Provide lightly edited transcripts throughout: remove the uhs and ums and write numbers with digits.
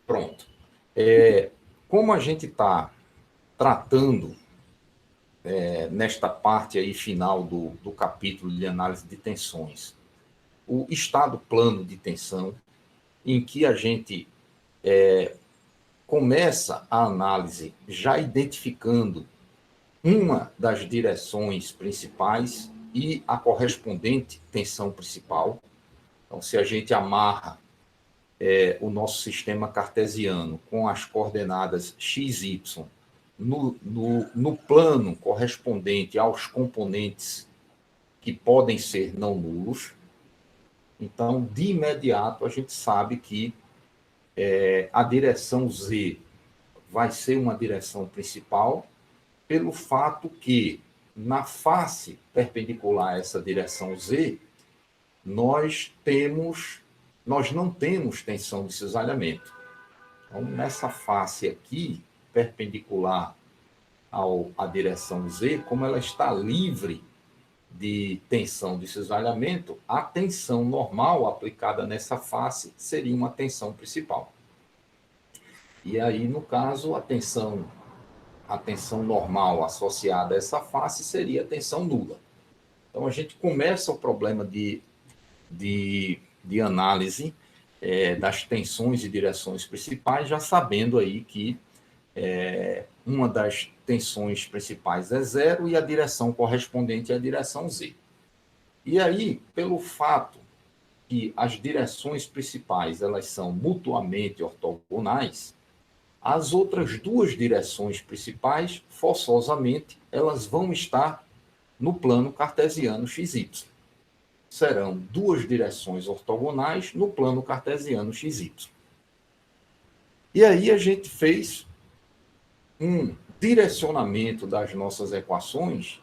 Pronto. Como a gente está tratando nesta parte aí final do capítulo de análise de tensões, o estado plano de tensão, em que a gente começa a análise já identificando uma das direções principais e a correspondente tensão principal. Então, se a gente amarra o nosso sistema cartesiano com as coordenadas x, y no plano correspondente aos componentes que podem ser não nulos, então, de imediato, a gente sabe que a direção z vai ser uma direção principal, pelo fato que, na face perpendicular a essa direção z, nós não temos tensão de cisalhamento. Então, nessa face aqui, perpendicular à direção z, como ela está livre de tensão de cisalhamento, a tensão normal aplicada nessa face seria uma tensão principal. E aí, no caso, a tensão normal associada a essa face seria a tensão nula. Então, a gente começa o problema de análise das tensões e direções principais, já sabendo aí que uma das tensões principais é zero e a direção correspondente é a direção z. E aí, pelo fato que as direções principais elas são mutuamente ortogonais, as outras duas direções principais, forçosamente, elas vão estar no plano cartesiano xy. Serão duas direções ortogonais no plano cartesiano xy. E aí a gente fez um direcionamento das nossas equações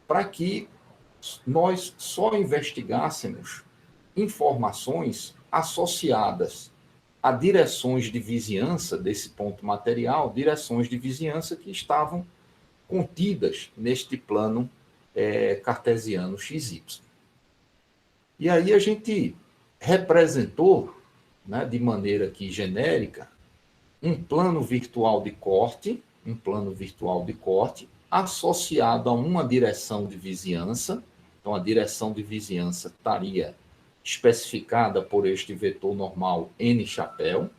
para que nós só investigássemos informações associadas a direções de vizinhança desse ponto material, direções de vizinhança que estavam contidas neste plano cartesiano xy. E aí a gente representou, né, de maneira aqui genérica, um plano virtual de corte, associado a uma direção de vizinhança. Então, a direção de vizinhança estaria especificada por este vetor normal n chapéu,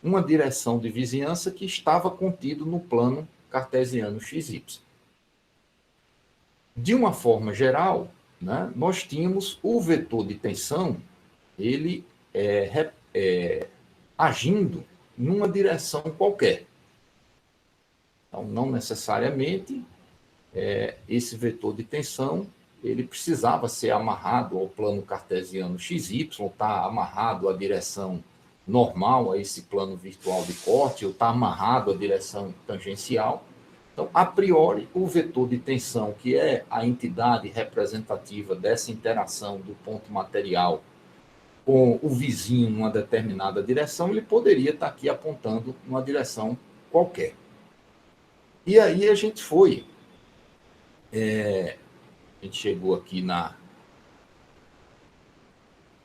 uma direção de vizinhança que estava contido no plano cartesiano xy. De uma forma geral, né, nós tínhamos o vetor de tensão, ele agindo numa direção qualquer. Então, não necessariamente esse vetor de tensão ele precisava ser amarrado ao plano cartesiano xy, está amarrado à direção normal, a esse plano virtual de corte, ou está amarrado à direção tangencial. Então, a priori, o vetor de tensão, que é a entidade representativa dessa interação do ponto material com o vizinho numa determinada direção, ele poderia estar aqui apontando uma direção qualquer. E aí a gente a gente chegou aqui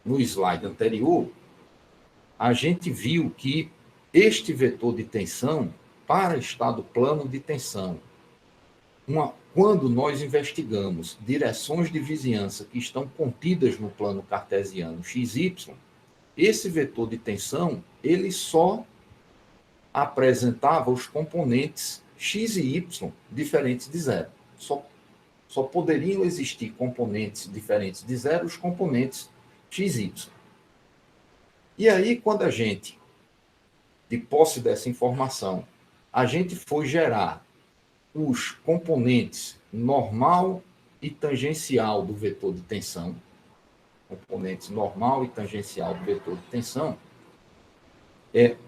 no slide anterior, a gente viu que este vetor de tensão, para estado plano de tensão, quando nós investigamos direções de vizinhança que estão contidas no plano cartesiano xy, esse vetor de tensão ele só apresentava os componentes x e y diferentes de zero. Só poderiam existir componentes diferentes de zero, os componentes x e y. E aí, quando a gente, de posse dessa informação, a gente foi gerar os componentes normal e tangencial do vetor de tensão, componentes normal e tangencial do vetor de tensão,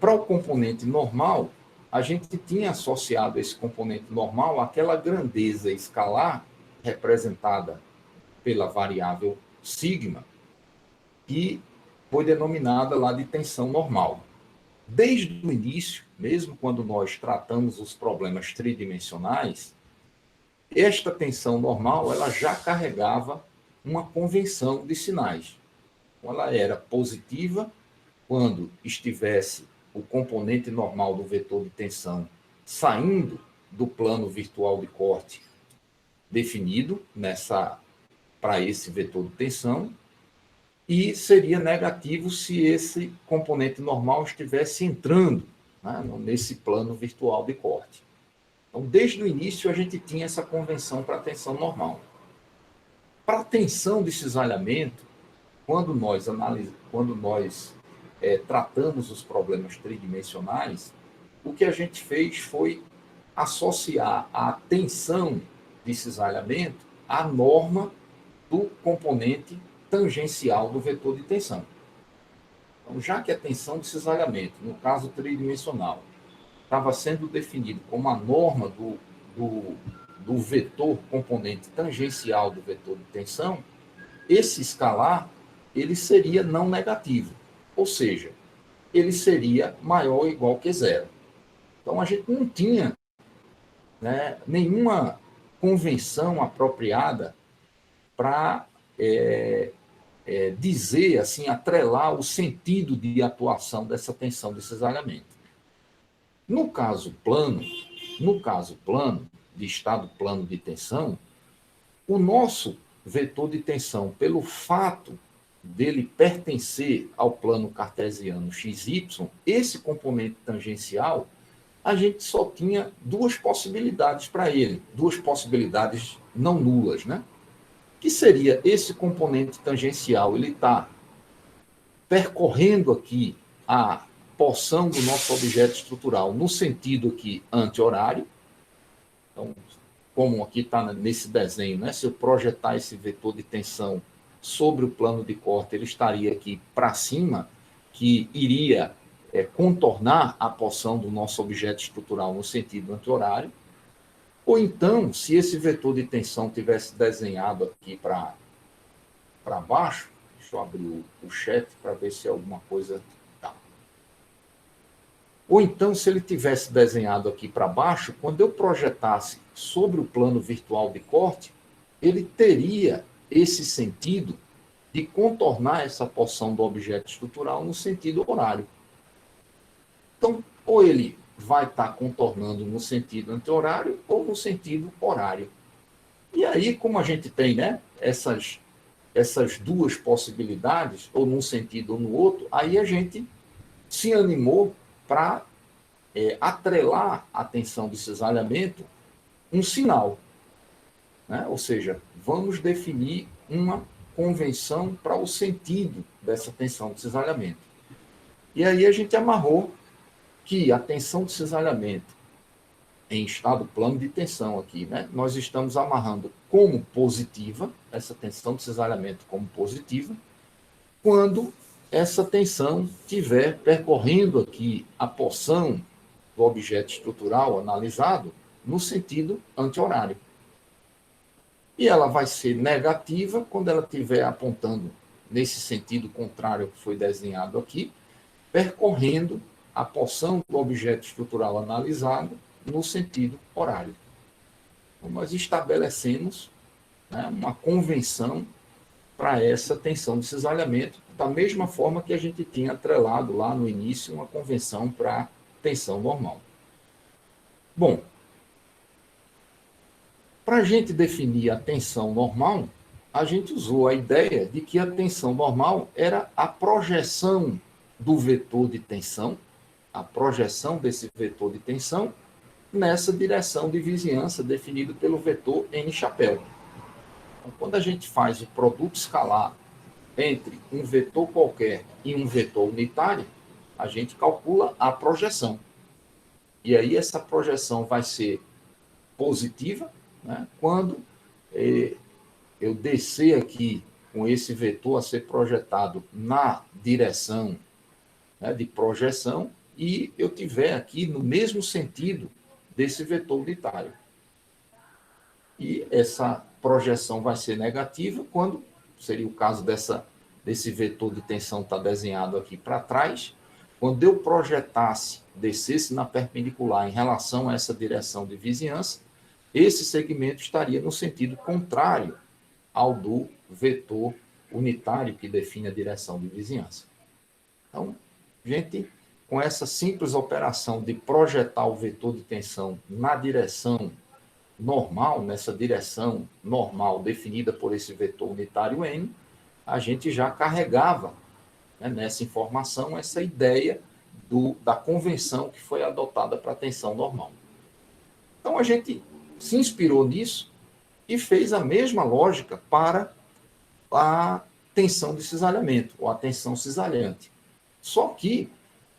para o componente normal, a gente tinha associado esse componente normal àquela grandeza escalar representada pela variável sigma, que foi denominada lá de tensão normal. Desde o início, mesmo quando nós tratamos os problemas tridimensionais, esta tensão normal ela já carregava uma convenção de sinais. Ela era positiva quando estivesse o componente normal do vetor de tensão saindo do plano virtual de corte definido para esse vetor de tensão, e seria negativo se esse componente normal estivesse entrando, né, nesse plano virtual de corte. Então, desde o início, a gente tinha essa convenção para a tensão normal. Para a tensão de cisalhamento, quando nós tratamos os problemas tridimensionais, o que a gente fez foi associar a tensão de cisalhamento à norma do componente tangencial do vetor de tensão. Então, já que a tensão de cisalhamento, no caso tridimensional, estava sendo definido como a norma do vetor componente tangencial do vetor de tensão, esse escalar ele seria não negativo, ou seja, ele seria maior ou igual que zero. Então, a gente não tinha, né, nenhuma convenção apropriada para dizer, assim, atrelar o sentido de atuação dessa tensão de cisalhamento. No caso plano, de estado plano de tensão, o nosso vetor de tensão, pelo fato dele pertencer ao plano cartesiano XY, esse componente tangencial, a gente só tinha duas possibilidades para ele, duas possibilidades não nulas, né? Que seria esse componente tangencial, ele está percorrendo aqui a porção do nosso objeto estrutural no sentido aqui anti-horário. Então, como aqui está nesse desenho, né? Se eu projetar esse vetor de tensão sobre o plano de corte, ele estaria aqui para cima, que iria contornar a porção do nosso objeto estrutural no sentido anti-horário. Ou então, se esse vetor de tensão tivesse desenhado aqui para baixo, deixa eu abrir o chat para ver se alguma coisa... Tá. Ou então, se ele tivesse desenhado aqui para baixo, quando eu projetasse sobre o plano virtual de corte, ele teria esse sentido de contornar essa porção do objeto estrutural no sentido horário. Então, ou ele vai estar contornando no sentido anti-horário ou no sentido horário. E aí, como a gente tem, né, essas duas possibilidades, ou num sentido ou no outro, aí a gente se animou para atrelar a tensão de cisalhamento um sinal. Né? Ou seja, vamos definir uma convenção para o sentido dessa tensão de cisalhamento. E aí a gente amarrou que a tensão de cisalhamento em estado plano de tensão aqui, né? Nós estamos amarrando como positiva, essa tensão de cisalhamento como positiva, quando essa tensão estiver percorrendo aqui a porção do objeto estrutural analisado no sentido anti-horário. E ela vai ser negativa quando ela estiver apontando nesse sentido contrário que foi desenhado aqui, percorrendo a porção do objeto estrutural analisado no sentido horário. Então, nós estabelecemos, né, uma convenção para essa tensão de cisalhamento, da mesma forma que a gente tinha atrelado lá no início uma convenção para tensão normal. Bom, para a gente definir a tensão normal, a gente usou a ideia de que a tensão normal era a projeção do vetor de tensão, a projeção desse vetor de tensão nessa direção de vizinhança definida pelo vetor n chapéu. Então, quando a gente faz o produto escalar entre um vetor qualquer e um vetor unitário, a gente calcula a projeção. E aí essa projeção vai ser positiva, né, quando eu descer aqui com esse vetor a ser projetado na direção, né, de projeção, e eu tiver aqui no mesmo sentido desse vetor unitário. E essa projeção vai ser negativa quando, seria o caso desse vetor de tensão estar desenhado aqui para trás, quando eu projetasse, descesse na perpendicular em relação a essa direção de vizinhança, esse segmento estaria no sentido contrário ao do vetor unitário que define a direção de vizinhança. Então, a gente com essa simples operação de projetar o vetor de tensão na direção normal, nessa direção normal definida por esse vetor unitário n, a gente já carregava, né, nessa informação essa ideia da convenção que foi adotada para a tensão normal. Então, a gente se inspirou nisso e fez a mesma lógica para a tensão de cisalhamento, ou a tensão cisalhante. Só que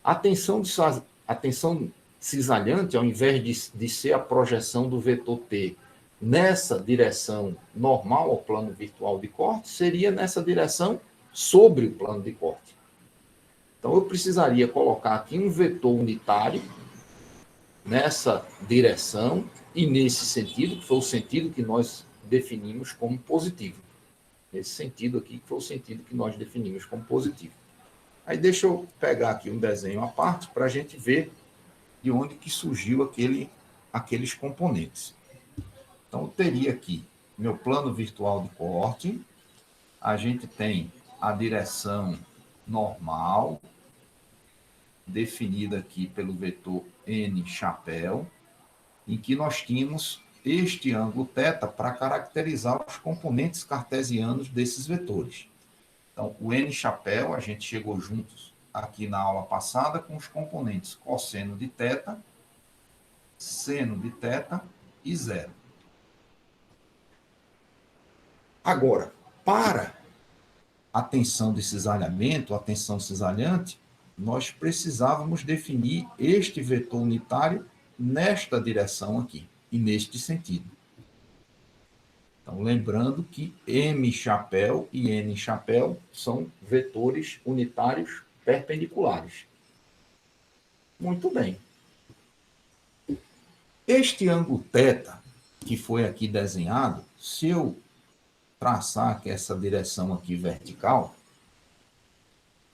a tensão cisalhante, ao invés de ser a projeção do vetor T nessa direção normal ao plano virtual de corte, seria nessa direção sobre o plano de corte. Então, eu precisaria colocar aqui um vetor unitário nessa direção e nesse sentido, que foi o sentido que nós definimos como positivo. Nesse sentido aqui, que foi o sentido que nós definimos como positivo. Aí deixa eu pegar aqui um desenho à parte para a gente ver de onde que surgiu aqueles componentes. Então, eu teria aqui meu plano virtual de corte, a gente tem a direção normal, definida aqui pelo vetor n chapéu, em que nós tínhamos este ângulo θ para caracterizar os componentes cartesianos desses vetores. Então, o n chapéu, a gente chegou juntos aqui na aula passada com os componentes cosseno de θ, seno de θ e zero. Agora, para a tensão de cisalhamento, a tensão cisalhante, nós precisávamos definir este vetor unitário nesta direção aqui, e neste sentido. Então, lembrando que M chapéu e N chapéu são vetores unitários perpendiculares. Muito bem. Este ângulo θ, que foi aqui desenhado, se eu traçar aqui essa direção aqui vertical,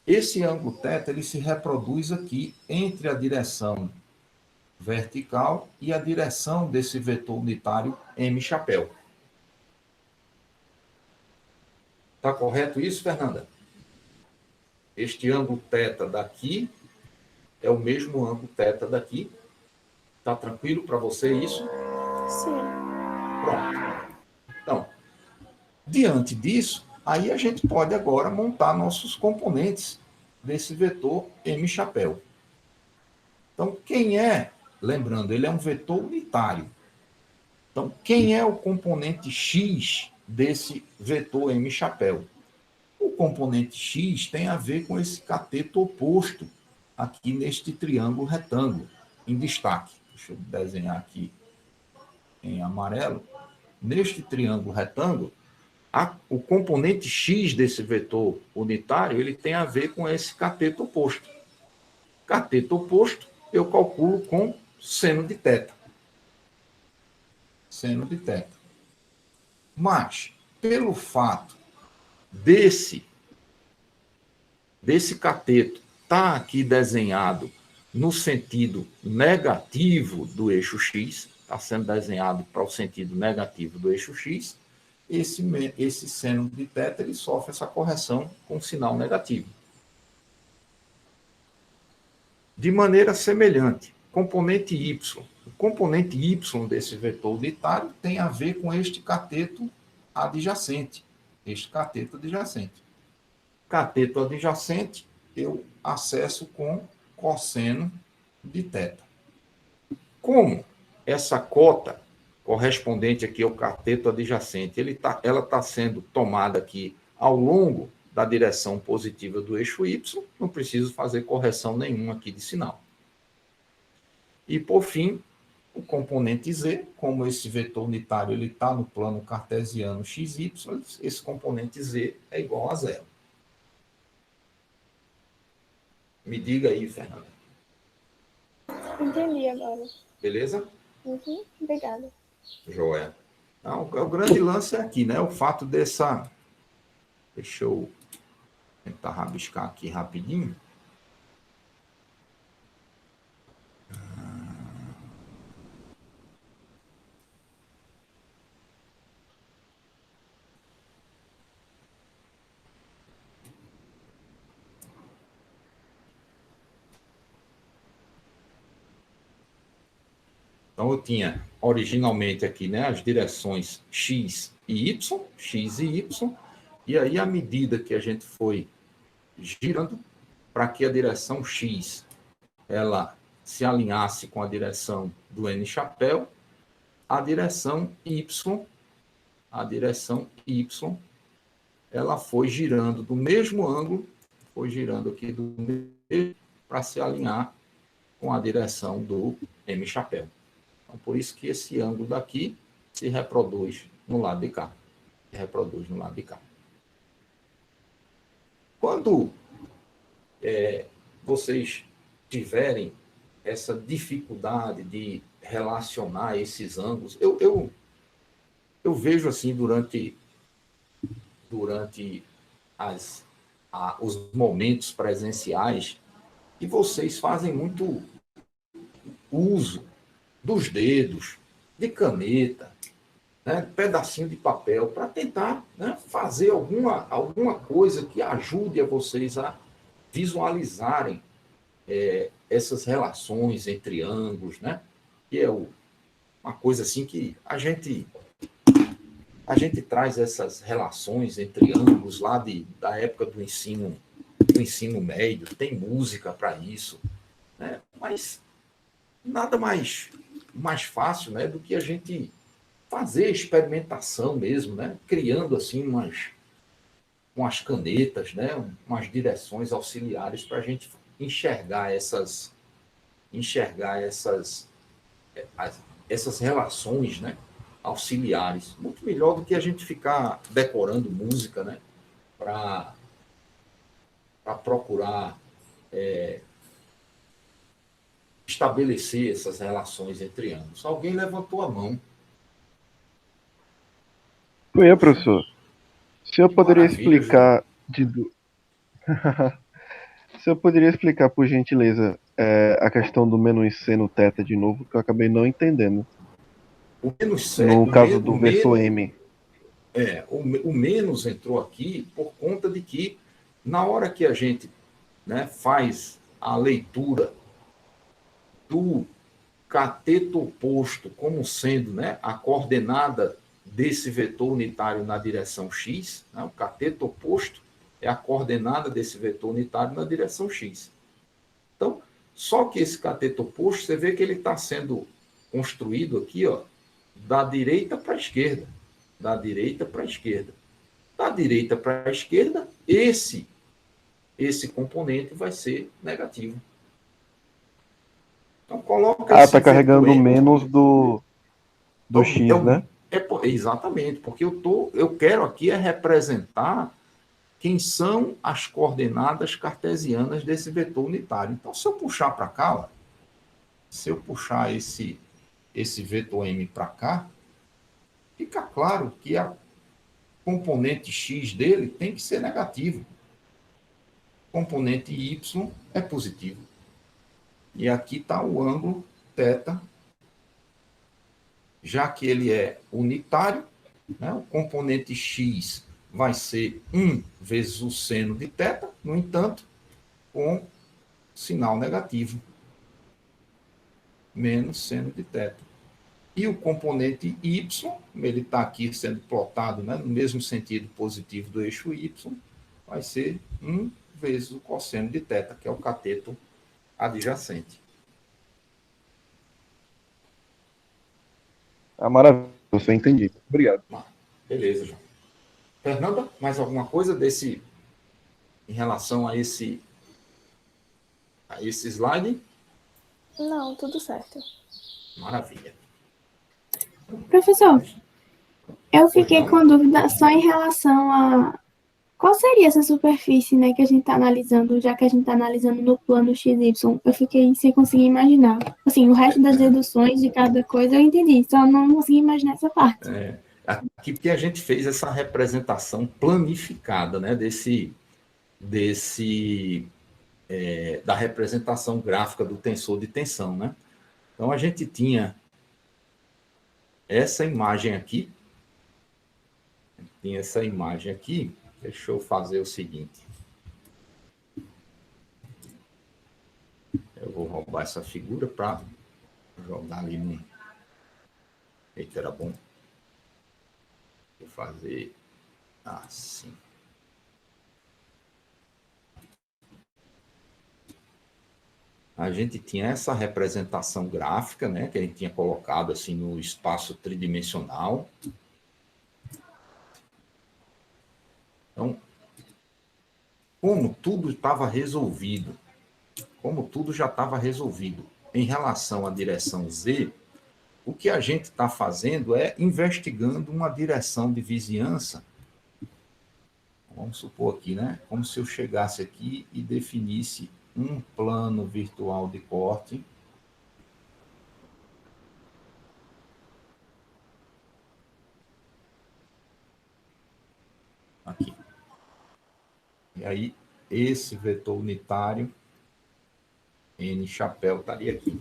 esse ângulo θ ele se reproduz aqui entre a direção vertical e a direção desse vetor unitário M chapéu. Está correto isso, Fernanda? Este ângulo θ daqui é o mesmo ângulo θ daqui. Está tranquilo para você isso? Sim. Pronto. Então, diante disso, aí a gente pode agora montar nossos componentes desse vetor M chapéu. Então, quem é, lembrando, ele é um vetor unitário. Então, quem é o componente x desse vetor M chapéu? O componente x tem a ver com esse cateto oposto aqui neste triângulo retângulo, em destaque. Deixa eu desenhar aqui em amarelo. Neste triângulo retângulo, o componente x desse vetor unitário ele tem a ver com esse cateto oposto. Cateto oposto eu calculo com seno de θ. Seno de θ. Mas, pelo fato desse cateto estar aqui desenhado no sentido negativo do eixo x, está sendo desenhado para o sentido negativo do eixo x, esse seno de θ ele sofre essa correção com sinal negativo. De maneira semelhante, componente y. O componente y desse vetor unitário tem a ver com este cateto adjacente. Este cateto adjacente. Cateto adjacente, eu acesso com cosseno de θ. Como essa cota correspondente aqui ao cateto adjacente, ela está sendo tomada aqui ao longo da direção positiva do eixo y, não preciso fazer correção nenhuma aqui de sinal. E, por fim, o componente z, como esse vetor unitário está no plano cartesiano xy, esse componente z é igual a zero. Me diga aí, Fernanda. Entendi agora. Beleza? Uhum, obrigada. Joia. Então, o grande lance é aqui, né? O fato dessa... Deixa eu tentar rabiscar aqui rapidinho. Então, eu tinha originalmente aqui, né, as direções X e Y, e aí, à medida que a gente foi girando para que a direção X ela se alinhasse com a direção do N chapéu, a direção Y, ela foi girando do mesmo ângulo, foi girando aqui do mesmo para se alinhar com a direção do M chapéu. Então, por isso que esse ângulo daqui se reproduz no lado de cá. Se reproduz no lado de cá. Quando vocês tiverem essa dificuldade de relacionar esses ângulos, eu vejo assim durante os momentos presenciais que vocês fazem muito uso dos dedos, de caneta, né, pedacinho de papel, para tentar, né, fazer alguma coisa que ajude a vocês a visualizarem essas relações entre ângulos, né? Que é uma coisa assim que a gente traz essas relações entre ângulos lá da época do ensino médio, tem música para isso, né? Mas nada mais fácil, né, do que a gente fazer experimentação mesmo, né? Criando assim umas canetas, né? Umas direções auxiliares para a gente enxergar essas relações, né, auxiliares. Muito melhor do que a gente ficar decorando música, né, para procurar estabelecer essas relações entre ambos. Alguém levantou a mão. Foi eu, professor. Se eu poderia explicar Se eu poderia explicar, por gentileza, a questão do menos C no θ de novo, que eu acabei não entendendo. O menos C, no caso do vetor M. O menos entrou aqui por conta de que, na hora que a gente, né, faz a leitura do cateto oposto como sendo, né, a coordenada desse vetor unitário na direção x, né, o cateto oposto é a coordenada desse vetor unitário na direção x. Então, só que esse cateto oposto, você vê que ele está sendo construído aqui, ó, da direita para a esquerda. Da direita para a esquerda. Da direita para a esquerda, esse componente vai ser negativo. Então, coloca esse está carregando menos do x, né? Exatamente, porque eu quero aqui representar quem são as coordenadas cartesianas desse vetor unitário. Então, se eu puxar para cá, ó, se eu puxar esse vetor M para cá, fica claro que a componente x dele tem que ser negativo. Componente y é positivo. E aqui está o ângulo θ, já que ele é unitário, né, o componente x vai ser 1 vezes o seno de θ, no entanto, com sinal negativo, menos seno de θ. E o componente y, ele está aqui sendo plotado, né, no mesmo sentido positivo do eixo y, vai ser 1 vezes o cosseno de θ, que é o cateto adjacente. Maravilha, você entendi. Obrigado. Beleza, João. Fernanda, mais alguma coisa em relação a esse slide? Não, tudo certo. Maravilha. Professor, eu fiquei com dúvida só em relação a qual seria essa superfície, né, que a gente está analisando, já que a gente está analisando no plano XY. Eu fiquei sem conseguir imaginar. Assim, o resto das deduções de cada coisa eu entendi, só não consegui imaginar essa parte. Aqui porque a gente fez essa representação planificada, né, da representação gráfica do tensor de tensão, né? Então, a gente tinha essa imagem aqui. Deixa eu fazer o seguinte. Eu vou roubar essa figura para jogar ali Eita, era bom. Vou fazer assim. A gente tinha essa representação gráfica, né, que a gente tinha colocado assim no espaço tridimensional. Então, como tudo estava resolvido, como tudo já estava resolvido em relação à direção Z, o que a gente está fazendo é investigando uma direção de vizinhança. Vamos supor aqui, né? Como se eu chegasse aqui e definisse um plano virtual de corte. Aqui. E aí, esse vetor unitário, N chapéu, estaria aqui.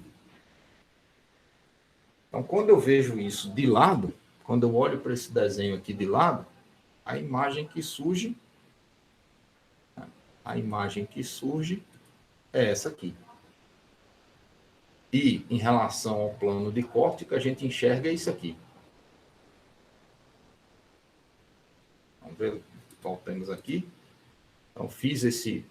Então, quando eu vejo isso de lado, quando eu olho para esse desenho aqui de lado, a imagem que surge é essa aqui. E, em relação ao plano de corte, que a gente enxerga é isso aqui. Vamos ver, voltamos aqui. Então, fiz esse...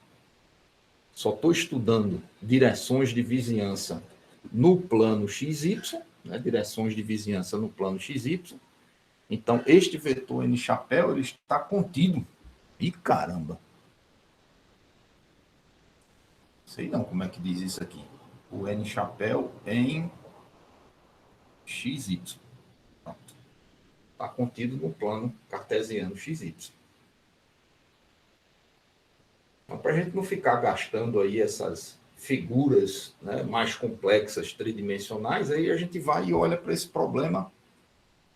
Só estou estudando direções de vizinhança no plano XY, né? Direções de vizinhança no plano XY. Então, este vetor N chapéu, ele está contido. Ih, caramba! Sei não como é que diz isso aqui. O N chapéu em XY. Pronto. Está contido no plano cartesiano XY. Então, para a gente não ficar gastando aí essas figuras, né, mais complexas, tridimensionais, aí a gente vai e olha para esse problema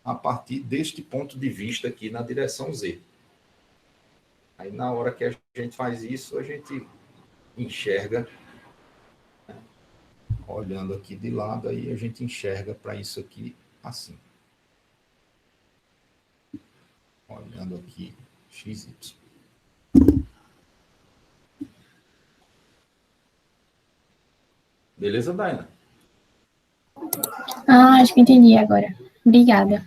a partir deste ponto de vista aqui na direção Z. Aí, na hora que a gente faz isso, a gente enxerga, né, olhando aqui de lado, aí a gente enxerga para isso aqui assim. Olhando aqui, XY. Beleza, Daina? Ah, acho que entendi agora. Obrigada.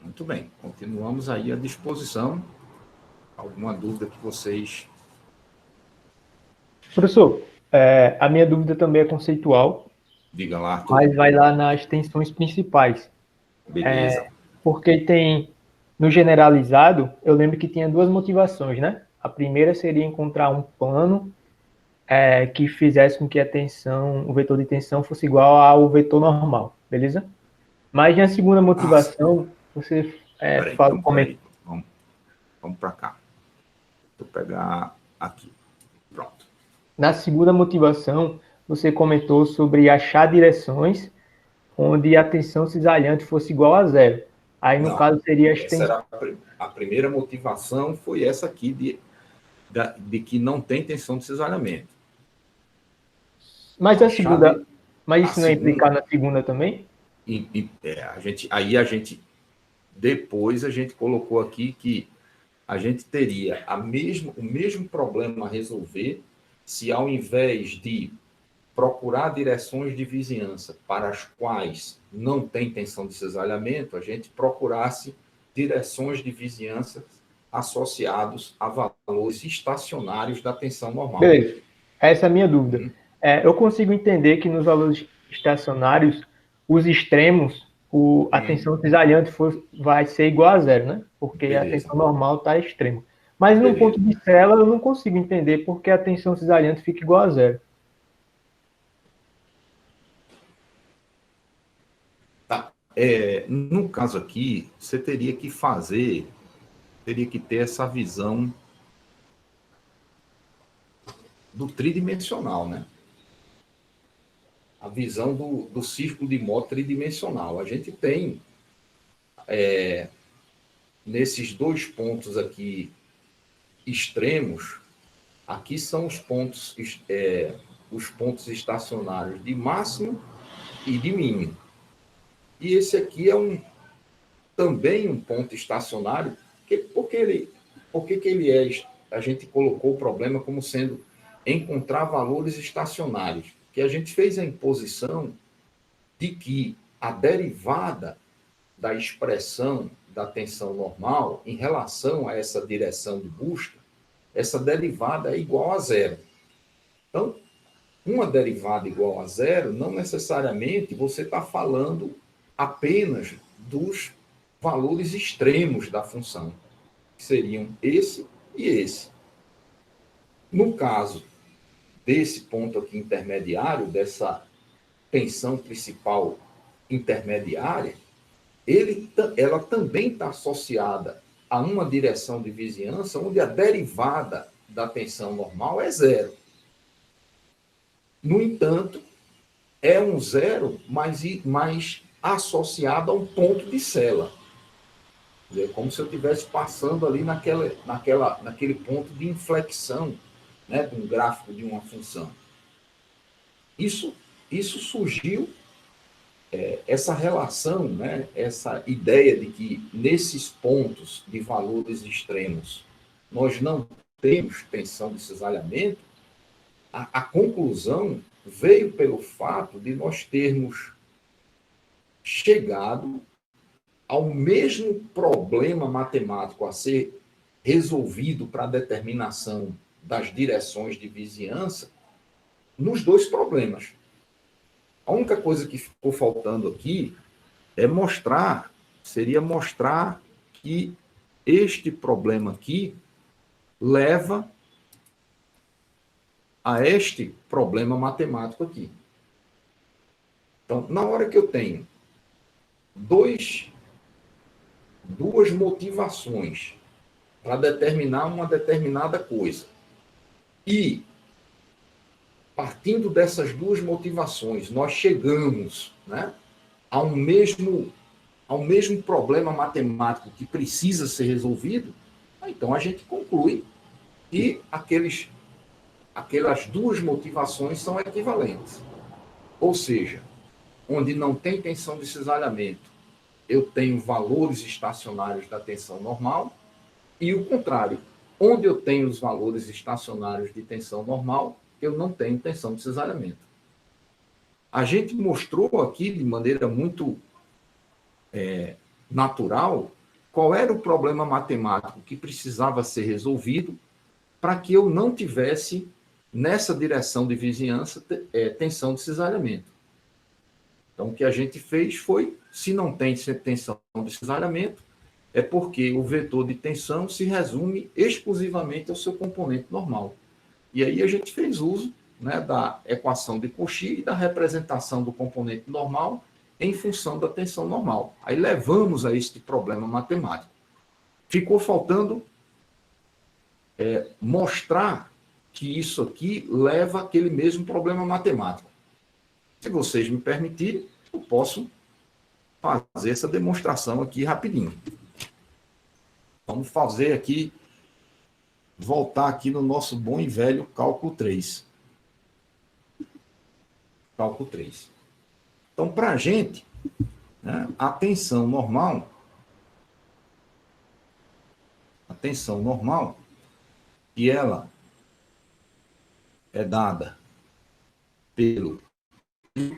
Muito bem, continuamos aí à disposição. Alguma dúvida que vocês... Professor, a minha dúvida também é conceitual, Diga lá, Arthur. mas vai lá nas tensões principais. Beleza. Porque tem, no generalizado, eu lembro que tinha duas motivações, né? A primeira seria encontrar um plano que fizesse com que a tensão, o vetor de tensão fosse igual ao vetor normal, beleza? Mas na segunda motivação, você Peraí, fala... então, peraí. Vamos para cá. Vou pegar aqui. Pronto. Na segunda motivação, você comentou sobre achar direções onde a tensão cisalhante fosse igual a zero. Aí, no Não, caso, seria as essa tensões... era a primeira motivação, foi essa aqui de que não tem tensão de cisalhamento. Mas a segunda... Mas isso não é segunda- implicado na segunda também? Depois a gente colocou aqui que a gente teria o mesmo problema a resolver se, ao invés de procurar direções de vizinhança para as quais não tem tensão de cisalhamento, a gente procurasse direções de vizinhança associados a valores estacionários da tensão normal. Beleza. Essa é a minha dúvida. Eu consigo entender que nos valores estacionários, os extremos, a tensão cisalhante vai ser igual a zero, né? Porque Beleza. a tensão normal está extrema. Mas no Beleza. ponto de célula, eu não consigo entender porque a tensão cisalhante fica igual a zero. Tá. No caso aqui, você teria que ter essa visão do tridimensional, né? A visão do círculo de Mohr tridimensional. A gente tem, nesses dois pontos aqui extremos, aqui são os pontos estacionários de máximo e de mínimo. E esse aqui é também um ponto estacionário. Por que ele é? A gente colocou o problema como sendo encontrar valores estacionários. que a gente fez a imposição de que a derivada da expressão da tensão normal em relação a essa direção de busca, essa derivada é igual a zero. Então, uma derivada igual a zero, não necessariamente você está falando apenas dos valores extremos da função, que seriam esse e esse. No caso desse ponto aqui intermediário, dessa tensão principal intermediária, ela também está associada a uma direção de vizinhança onde a derivada da tensão normal é zero. No entanto, é um zero, mas associado a um ponto de Sela. É como se eu estivesse passando ali naquele ponto de inflexão, né, de um gráfico de uma função. Isso surgiu, essa relação, né, essa ideia de que nesses pontos de valores extremos nós não temos tensão de cisalhamento, a conclusão veio pelo fato de nós termos chegado ao mesmo problema matemático a ser resolvido para a determinação das direções de vizinhança nos dois problemas. A única coisa que ficou faltando aqui seria mostrar que este problema aqui leva a este problema matemático aqui. Então, na hora que eu tenho duas motivações para determinar uma determinada coisa, e, partindo dessas duas motivações, nós chegamos, né, ao mesmo problema matemático que precisa ser resolvido, então a gente conclui que aquelas duas motivações são equivalentes. Ou seja, onde não tem tensão de cisalhamento, eu tenho valores estacionários da tensão normal, e o contrário, onde eu tenho os valores estacionários de tensão normal, eu não tenho tensão de cisalhamento. A gente mostrou aqui, de maneira muito natural, qual era o problema matemático que precisava ser resolvido para que eu não tivesse, nessa direção de vizinhança, tensão de cisalhamento. Então, o que a gente fez foi, se não tem tensão de cisalhamento, é porque o vetor de tensão se resume exclusivamente ao seu componente normal. E aí a gente fez uso, né, da equação de Cauchy e da representação do componente normal em função da tensão normal. Aí levamos a este problema matemático. Ficou faltando mostrar que isso aqui leva àquele mesmo problema matemático. Se vocês me permitirem, eu posso fazer essa demonstração aqui rapidinho. Vamos fazer aqui, voltar aqui no nosso bom e velho cálculo 3. Cálculo 3. Então, para a gente, né, a tensão normal, que ela é dada pelo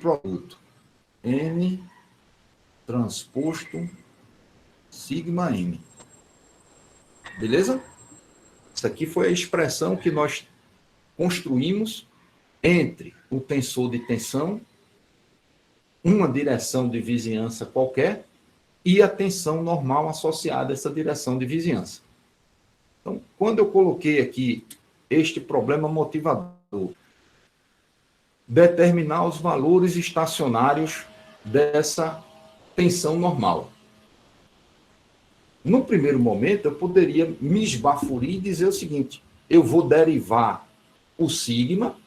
produto N transposto sigma M. Beleza? Isso aqui foi a expressão que nós construímos entre o tensor de tensão, uma direção de vizinhança qualquer, e a tensão normal associada a essa direção de vizinhança. Então, quando eu coloquei aqui este problema motivador, determinar os valores estacionários dessa tensão normal. No primeiro momento, eu poderia me esbaforir e dizer o seguinte: eu vou derivar o sigma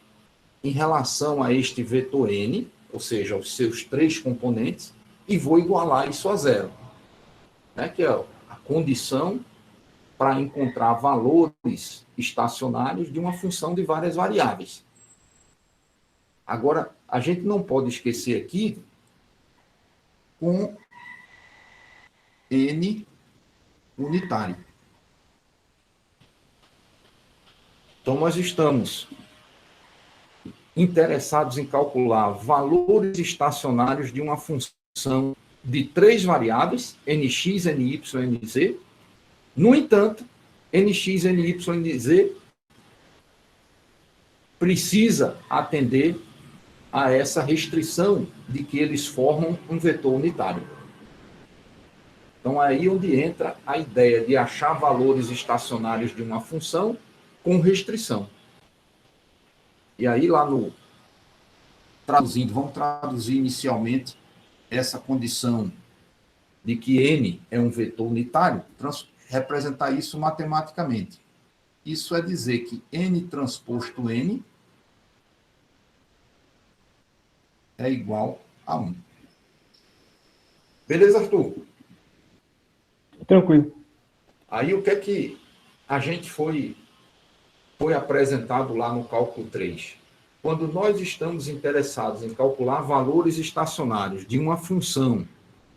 em relação a este vetor n, ou seja, aos seus três componentes, e vou igualar isso a zero, né? Que é a condição para encontrar valores estacionários de uma função de várias variáveis. Agora, a gente não pode esquecer aqui com n unitário. Então, nós estamos interessados em calcular valores estacionários de uma função de 3 variáveis, nx, ny, nz. No entanto, nx, ny, nz precisa atender a essa restrição de que eles formam um vetor unitário. Então, aí onde entra a ideia de achar valores estacionários de uma função com restrição. E aí, lá no traduzindo, vamos traduzir inicialmente essa condição de que n é um vetor unitário, representar isso matematicamente. Isso é dizer que n transposto n é igual a 1. Beleza, Arthur? Tranquilo. Aí o que é que a gente foi apresentado lá no cálculo 3? Quando nós estamos interessados em calcular valores estacionários de uma função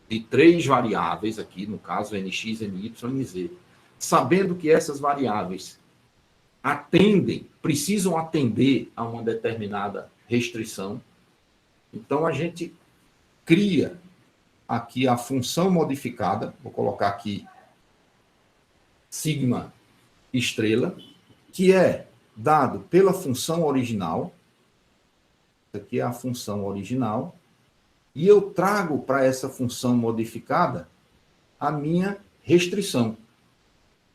de 3 variáveis, aqui no caso nx, ny, nz, sabendo que essas variáveis precisam atender a uma determinada restrição, então a gente cria aqui a função modificada, vou colocar aqui sigma estrela, que é dado pela função original. Essa aqui é a função original. E eu trago para essa função modificada a minha restrição.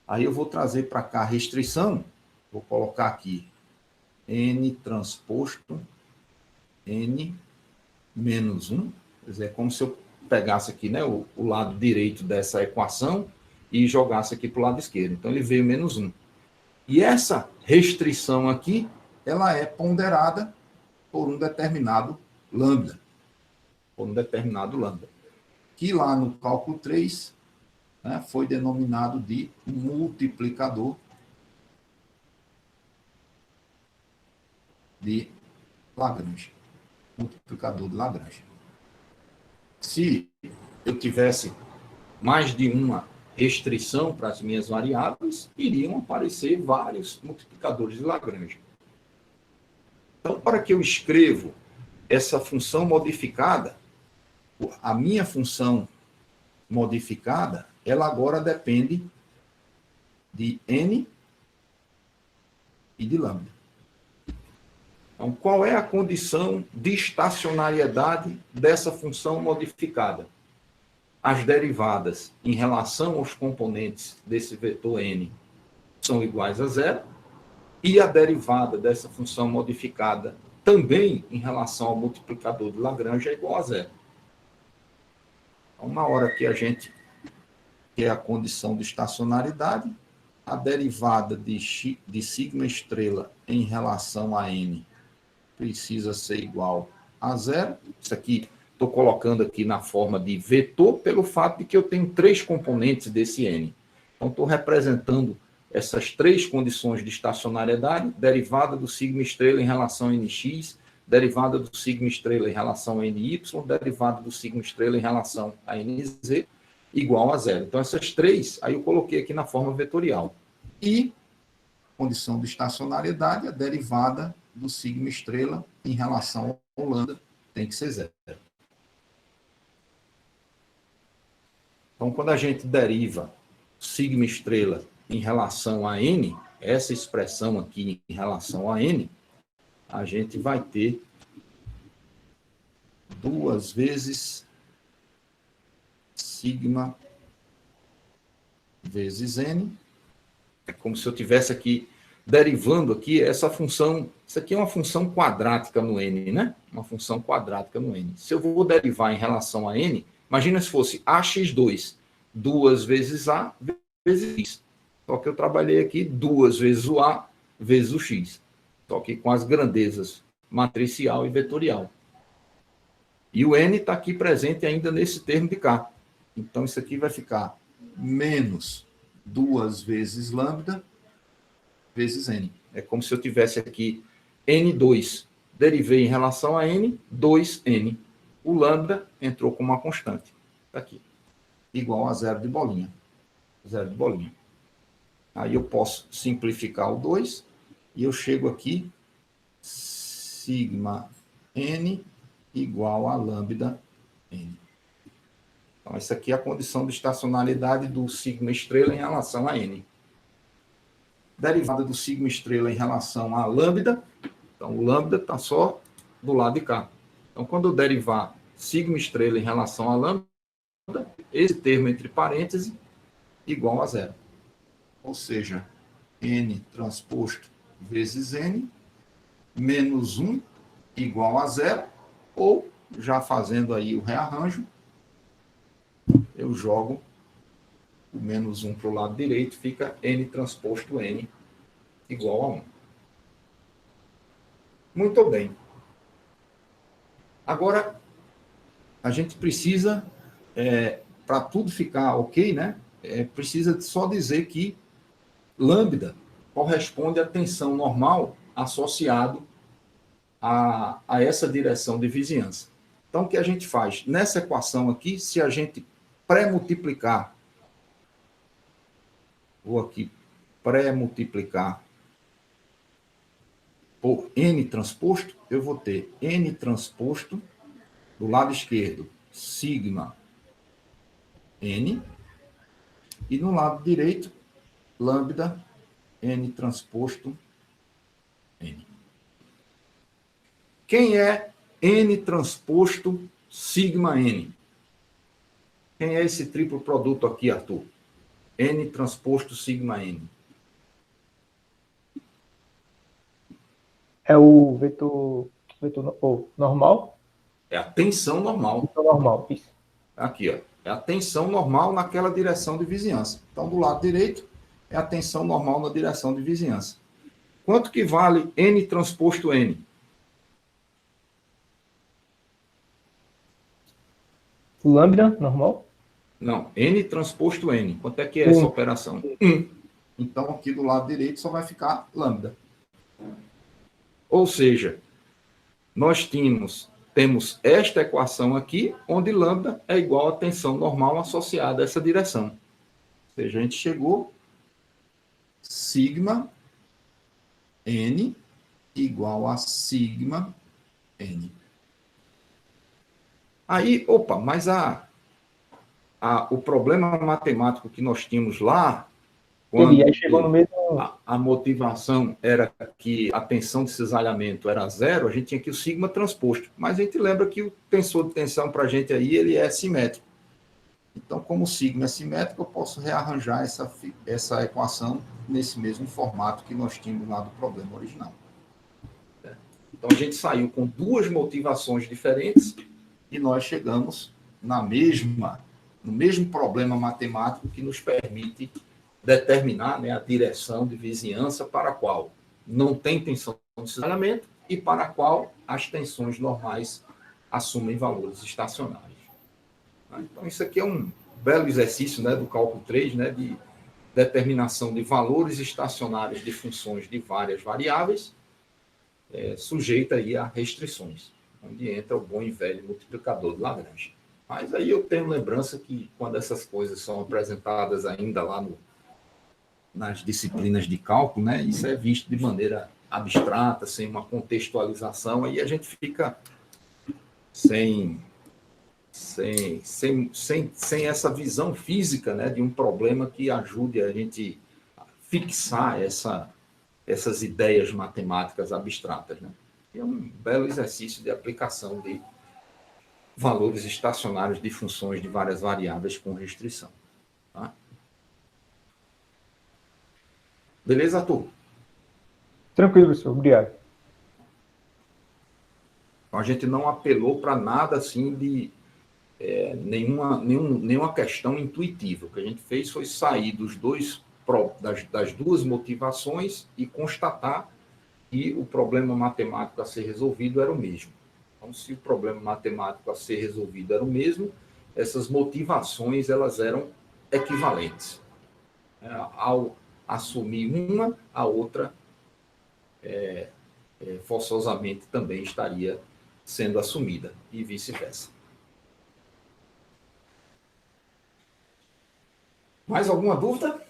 Aí eu vou trazer para cá a restrição, vou colocar aqui n transposto n menos 1. Quer dizer, é como se eu pegasse aqui, né, o lado direito dessa equação e jogasse aqui para o lado esquerdo. Então, ele veio menos 1. E essa restrição aqui, ela é ponderada por um determinado lambda. Que lá no cálculo 3, né, foi denominado de multiplicador de Lagrange. Se eu tivesse mais de uma restrição para as minhas variáveis, iriam aparecer vários multiplicadores de Lagrange. Então, para que eu escrevo essa função modificada, a minha função modificada, ela agora depende de n e de lambda. Então, qual é a condição de estacionariedade dessa função modificada? As derivadas em relação aos componentes desse vetor n são iguais a zero, e a derivada dessa função modificada também em relação ao multiplicador de Lagrange é igual a zero. Então, na hora que a gente quer a condição de estacionariedade, a derivada de sigma estrela em relação a n precisa ser igual a zero. Isso aqui, estou colocando aqui na forma de vetor, pelo fato de que eu tenho 3 componentes desse n. Então, estou representando essas 3 condições de estacionariedade: derivada do sigma estrela em relação a nx, derivada do sigma estrela em relação a ny, derivada do sigma estrela em relação a nz, igual a zero. Então, essas 3, aí eu coloquei aqui na forma vetorial. E, condição de estacionariedade, a derivada do sigma estrela em relação ao lambda tem que ser zero. Então, quando a gente deriva sigma estrela em relação a n, essa expressão aqui em relação a n, a gente vai ter 2 vezes sigma vezes n. É como se eu tivesse aqui derivando aqui essa função. Isso aqui é uma função quadrática no n, né? Uma função quadrática no n. Se eu vou derivar em relação a n, imagina se fosse ax2, 2 vezes a vezes x. Só que eu trabalhei aqui 2 vezes o a vezes o x. Só que com as grandezas matricial e vetorial. E o n está aqui presente ainda nesse termo de cá. Então, isso aqui vai ficar menos 2 vezes lambda vezes n. É como se eu tivesse aqui n2. Derivei em relação a n, 2n. O lambda entrou como uma constante. Está aqui. Igual a zero de bolinha. Zero de bolinha. Aí eu posso simplificar o 2 e eu chego aqui sigma n igual a lambda n. Então, essa aqui é a condição de estacionalidade do sigma estrela em relação a n. Derivada do sigma estrela em relação a lambda, então o lambda está só do lado de cá. Então, quando eu derivar sigma estrela em relação a lambda, esse termo entre parênteses igual a zero. Ou seja, n transposto vezes n menos 1 igual a zero, ou, já fazendo aí o rearranjo, eu jogo o menos 1 para o lado direito, fica n transposto n igual a 1. Muito bem. Agora, a gente precisa, para tudo ficar ok, né? Precisa só dizer que lambda corresponde à tensão normal associado a essa direção de vizinhança. Então, o que a gente faz? Nessa equação aqui, se a gente pré-multiplicar, vou aqui pré-multiplicar por n transposto, eu vou ter n transposto do lado esquerdo, sigma n, e no lado direito, lambda n transposto n. Quem é n transposto sigma n? Quem é esse triplo produto aqui, Arthur? N transposto sigma n. É o vetor normal? É a tensão normal. Vetor normal, isso. Aqui, ó. É a tensão normal naquela direção de vizinhança. Então, do lado direito, é a tensão normal na direção de vizinhança. Quanto que vale n transposto n? O lambda normal? Não, n transposto n. Quanto é que é essa operação? 1. Então, aqui do lado direito só vai ficar lambda. Ou seja, nós temos esta equação aqui, onde lambda é igual à tensão normal associada a essa direção. Ou seja, a gente chegou sigma n igual a sigma n. Aí, mas o problema matemático que nós tínhamos lá, quando Aí chegou no mesmo... a motivação era que a tensão de cisalhamento era zero, a gente tinha aqui o sigma transposto. Mas a gente lembra que o tensor de tensão para a gente aí, ele é simétrico. Então, como o sigma é simétrico, eu posso rearranjar essa equação nesse mesmo formato que nós tínhamos lá do problema original. Então, a gente saiu com duas motivações diferentes e nós chegamos no mesmo problema matemático que nos permite determinar, né, a direção de vizinhança para a qual não tem tensão de cisalhamento e para a qual as tensões normais assumem valores estacionários. Então, isso aqui é um belo exercício, né, do cálculo 3, né, de determinação de valores estacionários de funções de várias variáveis, sujeita aí a restrições, onde entra o bom e velho multiplicador de Lagrange. Mas aí eu tenho lembrança que quando essas coisas são apresentadas ainda lá nas disciplinas de cálculo, né, isso é visto de maneira abstrata, sem uma contextualização, aí a gente fica sem essa visão física, né, de um problema que ajude a gente a fixar essas ideias matemáticas abstratas. Né? É um belo exercício de aplicação de valores estacionários de funções de várias variáveis com restrição. Tá? Beleza, Arthur? Tranquilo, professor. Obrigado. Então, a gente não apelou para nada assim de nenhuma questão intuitiva. O que a gente fez foi sair das duas motivações e constatar que o problema matemático a ser resolvido era o mesmo. Então, se o problema matemático a ser resolvido era o mesmo, essas motivações elas eram equivalentes. Ao assumir uma, a outra forçosamente também estaria sendo assumida, e vice-versa. Mais alguma dúvida?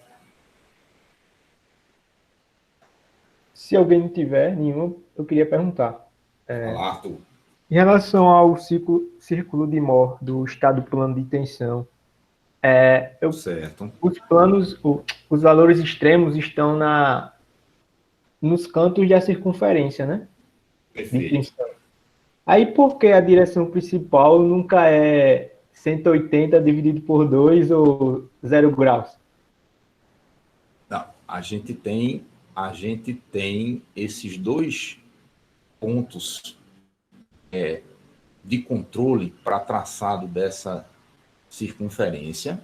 Se alguém não tiver nenhuma, eu queria perguntar. Olá, Arthur. Em relação ao círculo de Moore do estado plano de tensão, Certo. os planos, os valores extremos estão nos cantos da circunferência, né? De Perfeito. tensão. Aí, por que a direção principal nunca é 180 dividido por 2 ou 0 graus? Não, a gente tem esses dois pontos de controle para traçado dessa circunferência,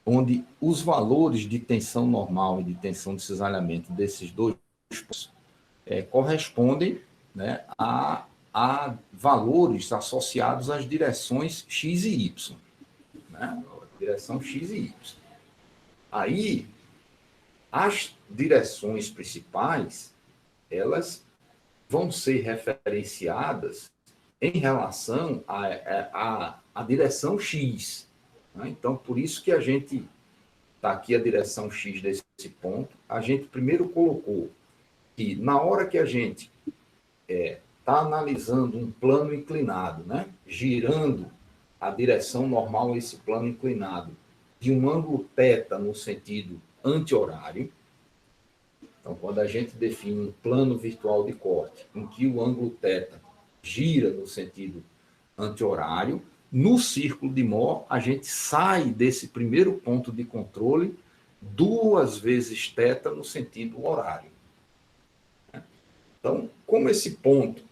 onde os valores de tensão normal e de tensão de cisalhamento desses dois pontos correspondem, né, a valores associados às direções x e y. Né? Direção x e y. Aí, as direções principais, elas vão ser referenciadas em relação à direção x. Né? Então, por isso que a gente está aqui a direção x desse ponto. A gente primeiro colocou que na hora que a gente está analisando um plano inclinado, né? Girando a direção normal a esse plano inclinado de um ângulo θ no sentido anti-horário. Então, quando a gente define um plano virtual de corte em que o ângulo θ gira no sentido anti-horário, no círculo de Moore, a gente sai desse primeiro ponto de controle 2 vezes θ no sentido horário. Então, como esse ponto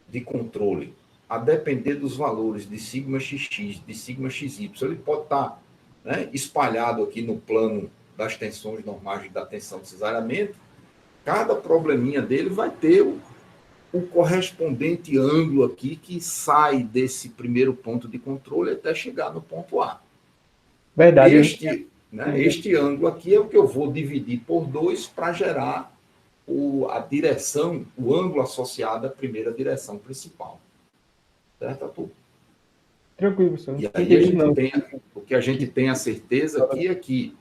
de controle, a depender dos valores de σxx, de σxy, ele pode estar, né, espalhado aqui no plano das tensões normais da tensão de cesariamento, cada probleminha dele vai ter o correspondente ângulo aqui que sai desse primeiro ponto de controle até chegar no ponto A. Verdade. Este ângulo aqui é o que eu vou dividir por 2 para gerar a direção, o ângulo associado à primeira direção principal. Certo, Arthur? Tranquilo, professor. E aí o que a gente tem a certeza aqui é que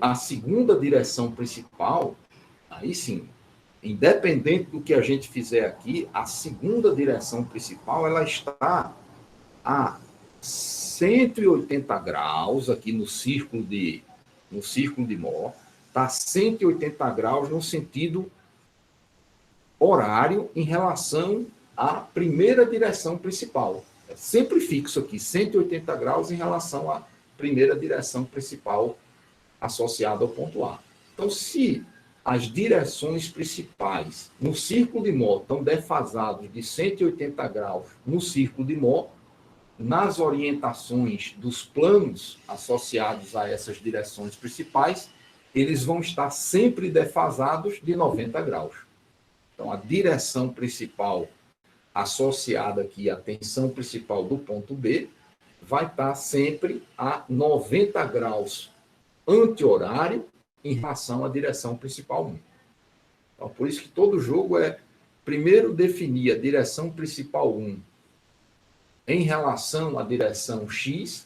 a segunda direção principal, aí sim, independente do que a gente fizer aqui, a segunda direção principal, ela está a 180 graus aqui no círculo de Moore, está 180 graus no sentido horário em relação à primeira direção principal. É sempre fixo aqui, 180 graus em relação à primeira direção principal associada ao ponto A. Então, se as direções principais no círculo de Moore estão defasadas de 180 graus no círculo de Moore, nas orientações dos planos associados a essas direções principais, eles vão estar sempre defasados de 90 graus. Então, a direção principal associada aqui à tensão principal do ponto B vai estar sempre a 90 graus anti-horário em relação à direção principal 1. Então, por isso que todo jogo é primeiro definir a direção principal 1 em relação à direção X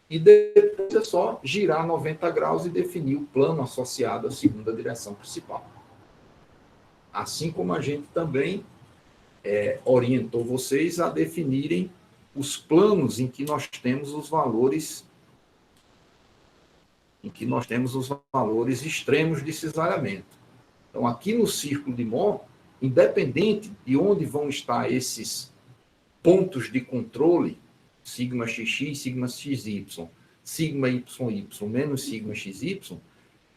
e depois é só girar 90 graus e definir o plano associado à segunda direção principal. Assim como a gente também orientou vocês a definirem os planos em que nós temos os valores extremos de cisalhamento. Então, aqui no círculo de Moore, independente de onde vão estar esses pontos de controle, sigma xx, sigma xy, sigma yy, menos sigma xy,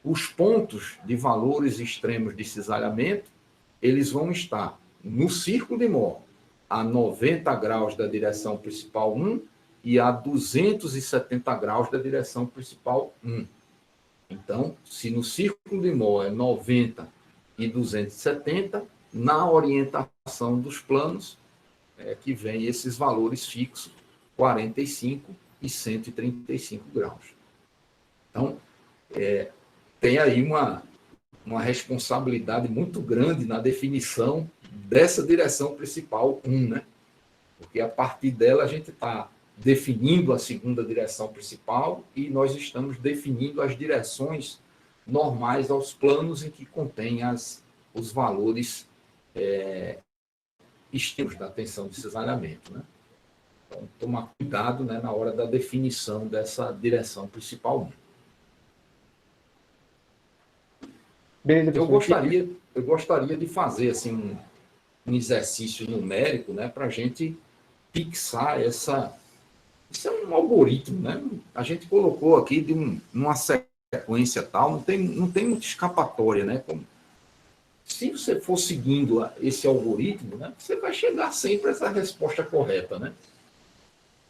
os pontos de valores extremos de cisalhamento, eles vão estar no círculo de Moore a 90 graus da direção principal 1 e a 270 graus da direção principal 1. Então, se no círculo de Moore é 90 e 270, na orientação dos planos que vem esses valores fixos, 45 e 135 graus. Então, tem aí uma responsabilidade muito grande na definição dessa direção principal 1, né? Porque a partir dela a gente está definindo a segunda direção principal e nós estamos definindo as direções normais aos planos em que contém os valores extremos da tensão de cisalhamento, né? Então, tomar cuidado, né, na hora da definição dessa direção principal. Beleza, Eu professor. gostaria de fazer assim, um exercício numérico, né, para a gente fixar essa. Isso é um algoritmo, né? A gente colocou aqui numa sequência tal, não tem muita escapatória, né? Se você for seguindo esse algoritmo, né, você vai chegar sempre a essa resposta correta, né?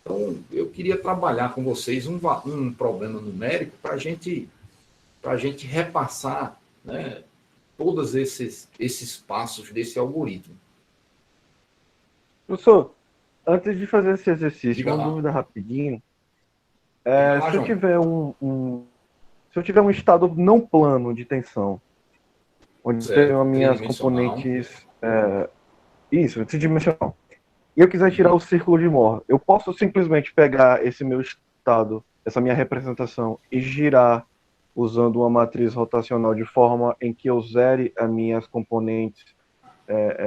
Então, eu queria trabalhar com vocês um problema numérico para a gente repassar, né, todos esses passos desse algoritmo. Professor, antes de fazer esse exercício, Diga uma lá. dúvida rapidinho. Diga lá, Se eu João. tiver se eu tiver um estado não plano de tensão, onde eu tenho Certo, as minhas tridimensional. componentes, isso, tridimensional, e eu quiser tirar o círculo de Mohr, eu posso simplesmente pegar esse meu estado, essa minha representação, e girar usando uma matriz rotacional de forma em que eu zere as minhas componentes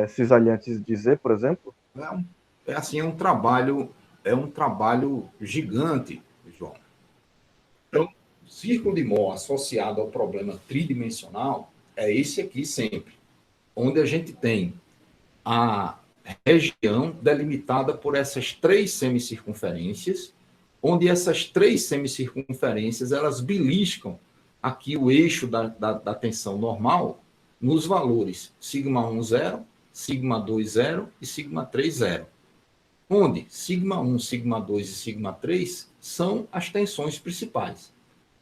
cisalhantes de Z, por exemplo? É um trabalho gigante, João. Então, o círculo de Mohr associado ao problema tridimensional é esse aqui sempre, onde a gente tem a região delimitada por essas 3 semicircunferências, onde essas 3 semicircunferências elas beliscam aqui o eixo da tensão normal nos valores sigma1 0, sigma2 0 e sigma3 0, onde sigma1, sigma2 e sigma3 são as tensões principais.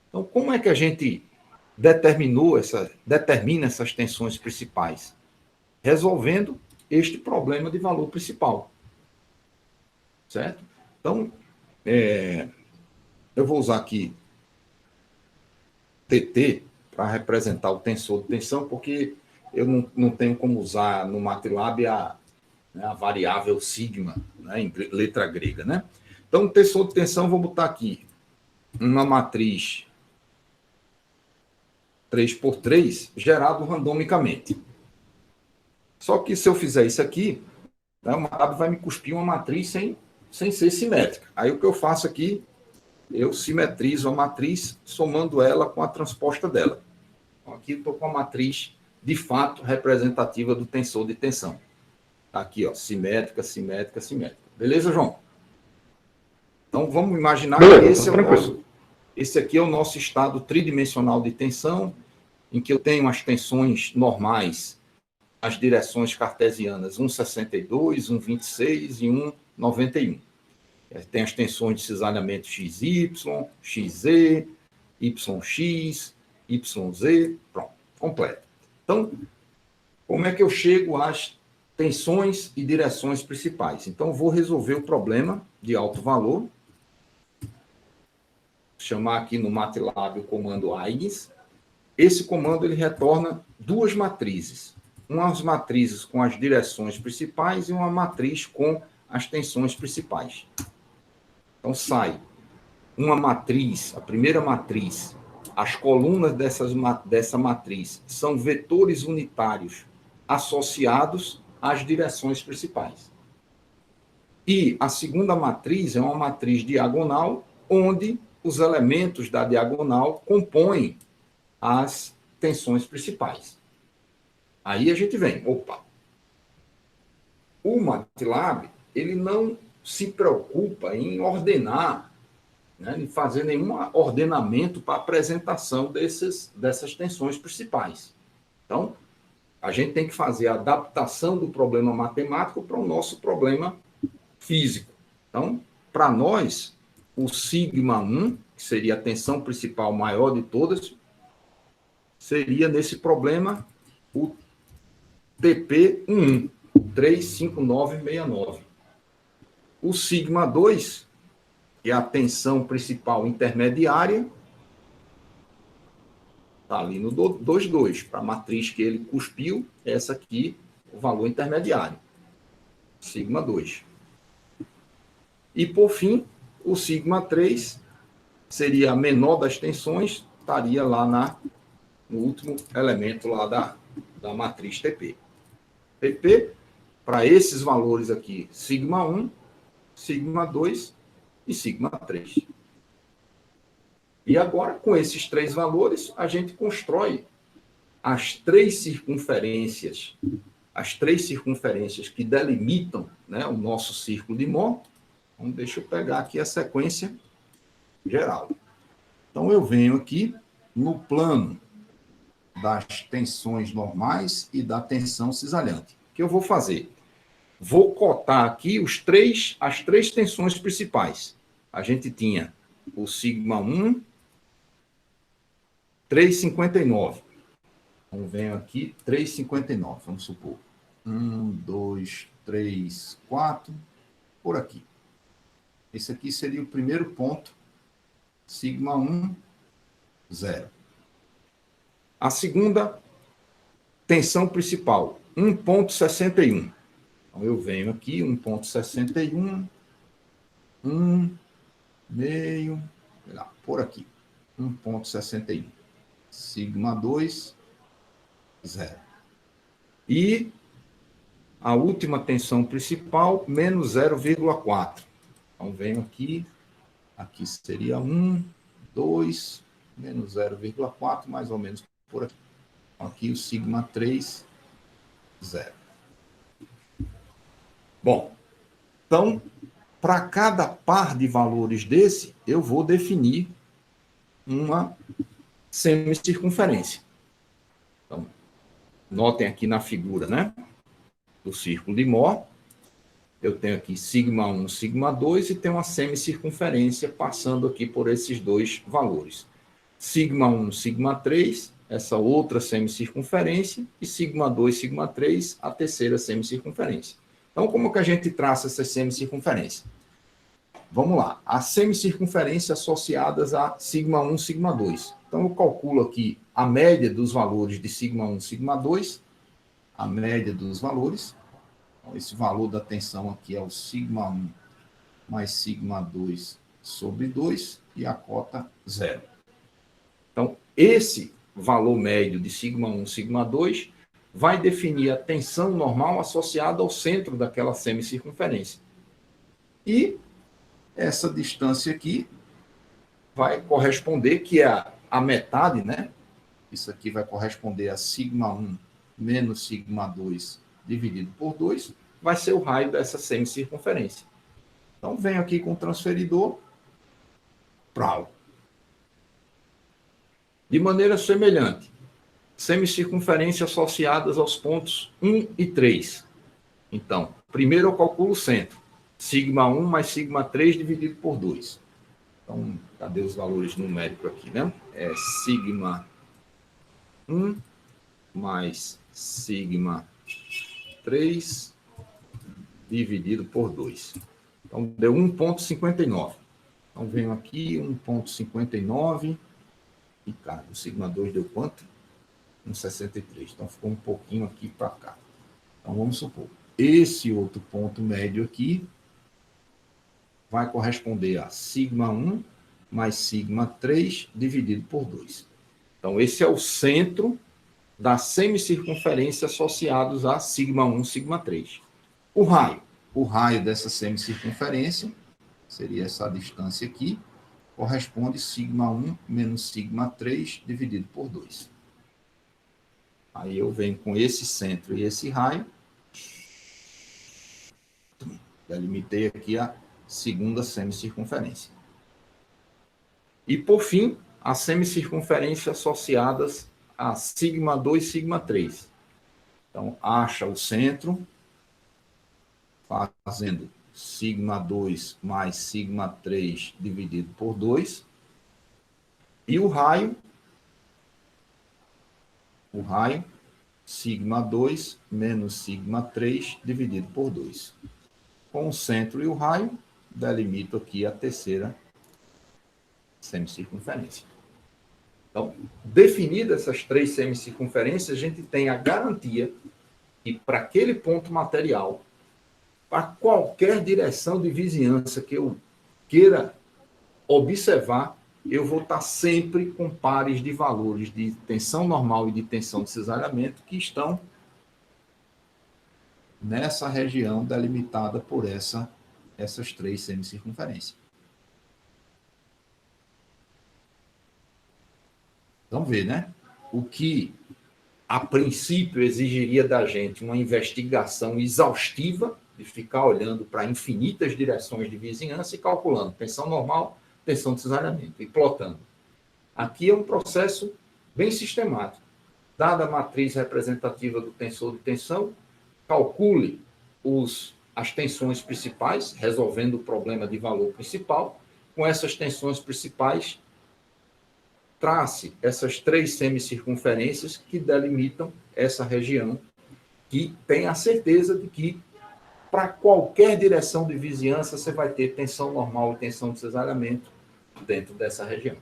Então, como é que a gente determina essas tensões principais? Resolvendo este problema de valor principal. Certo? Então, eu vou usar aqui TT para representar o tensor de tensão, porque eu não tenho como usar no MATLAB a variável sigma, né, em letra grega, né? Então, o tensor de tensão, vou botar aqui uma matriz 3x3 gerado randomicamente. Só que se eu fizer isso aqui, né, o MATLAB vai me cuspir uma matriz sem ser simétrica. Aí o que eu faço aqui, eu simetrizo a matriz somando ela com a transposta dela. Então, aqui eu estou com a matriz, de fato, representativa do tensor de tensão. Tá aqui, ó, simétrica, simétrica, simétrica. Beleza, João? Então, vamos imaginar que esse aqui é o nosso estado tridimensional de tensão, em que eu tenho as tensões normais, as direções cartesianas 1,62, 1,26 e 1,91. Tem as tensões de cisalhamento XY, XZ, YX, YZ, pronto, completo. Então, como é que eu chego às tensões e direções principais? Então, vou resolver o problema de alto valor. Vou chamar aqui no MATLAB o comando eigens. Esse comando ele retorna 2 matrizes. Umas matrizes com as direções principais e uma matriz com as tensões principais. Então, sai uma matriz, a primeira matriz, as colunas dessa matriz são vetores unitários associados às direções principais. E a segunda matriz é uma matriz diagonal, onde os elementos da diagonal compõem as tensões principais. Aí a gente vem, o MATLAB, ele não se preocupa em ordenar, né, em fazer nenhum ordenamento para a apresentação dessas tensões principais. Então, a gente tem que fazer a adaptação do problema matemático para o nosso problema físico. Então, para nós, o sigma1, que seria a tensão principal maior de todas, seria nesse problema o TP1, 35969. O sigma2, que é a tensão principal intermediária, está ali no 2,2. Para a matriz que ele cuspiu, essa aqui, o valor intermediário. Sigma2. E, por fim, o sigma3 seria a menor das tensões, estaria lá no último elemento lá da matriz TP. TP para esses valores aqui, sigma 1, sigma 2 e sigma 3. E agora, com esses três valores, a gente constrói as três circunferências que delimitam, né, o nosso círculo de Mohr. Então, deixa eu pegar aqui a sequência geral. Então, eu venho aqui no plano das tensões normais e da tensão cisalhante. O que eu vou fazer? Vou cotar aqui as três tensões principais. A gente tinha o sigma 1, 3,59. Então, venho aqui, 3,59, vamos supor. 1, 2, 3, 4, por aqui. Esse aqui seria o primeiro ponto, sigma 1, 0. A segunda tensão principal, 1,61. Então, eu venho aqui, 1,61, 1, meio, por aqui, 1,61. Sigma 2, 0. E a última tensão principal, menos 0,4. Então, venho aqui seria 1, 2, menos 0,4, mais ou menos por aqui. Aqui o sigma 3, 0. Bom, então, para cada par de valores desse, eu vou definir uma semicircunferência. Então, notem aqui na figura, né, do círculo de Mohr, eu tenho aqui sigma 1, sigma 2 e tenho uma semicircunferência passando aqui por esses dois valores. Sigma 1, sigma 3, essa outra semicircunferência, e sigma 2, sigma 3, a terceira semicircunferência. Então, como que a gente traça essa semicircunferência? Vamos lá. As semicircunferências associadas a sigma 1, sigma 2. Então, eu calculo aqui a média dos valores de sigma 1, sigma 2, a média dos valores. Então, esse valor da tensão aqui é o sigma 1 mais sigma 2 sobre 2 e a cota 0. Então, esse valor médio de sigma 1, sigma 2 vai definir a tensão normal associada ao centro daquela semicircunferência. E essa distância aqui vai corresponder, que é a metade, né? Isso aqui vai corresponder a sigma 1 menos sigma 2 dividido por 2, vai ser o raio dessa semicircunferência. Então, venho aqui com o transferidor, prau. De maneira semelhante, semicircunferências associadas aos pontos 1 e 3. Então, primeiro eu calculo o centro. Sigma 1 mais sigma 3 dividido por 2. Então, cadê os valores numéricos aqui, né? É sigma 1 mais sigma 3 dividido por 2. Então, deu 1,59. Então, venho aqui, 1,59. E, cara, o sigma 2 deu quanto? 1,63. Então, ficou um pouquinho aqui para cá. Então, vamos supor. Esse outro ponto médio aqui vai corresponder a sigma 1 mais sigma 3 dividido por 2. Então, esse é o centro da semicircunferência associados a sigma 1, sigma 3. O raio dessa semicircunferência, seria essa distância aqui, corresponde a sigma 1 menos sigma 3 dividido por 2. Aí eu venho com esse centro e esse raio, delimitei aqui a segunda semicircunferência. E, por fim, as semicircunferências associadas a sigma 2, sigma 3. Então, acha o centro, fazendo sigma 2 mais sigma 3 dividido por 2. E o raio, sigma 2 menos sigma 3 dividido por 2. Com o centro e o raio, delimito aqui a terceira semicircunferência. Então, definidas essas três semicircunferências, a gente tem a garantia que para aquele ponto material, para qualquer direção de vizinhança que eu queira observar, eu vou estar sempre com pares de valores de tensão normal e de tensão de cisalhamento que estão nessa região delimitada por essas 3 semicircunferências. Vamos ver, né? O que, a princípio, exigiria da gente uma investigação exaustiva, de ficar olhando para infinitas direções de vizinhança e calculando tensão normal, tensão de cesariamento, e plotando. Aqui é um processo bem sistemático. Dada a matriz representativa do tensor de tensão, calcule as tensões principais, resolvendo o problema de valor principal. Com essas tensões principais, trace essas 3 semicircunferências que delimitam essa região, que tem a certeza de que, para qualquer direção de vizinhança, você vai ter tensão normal e tensão de cesariamento dentro dessa região.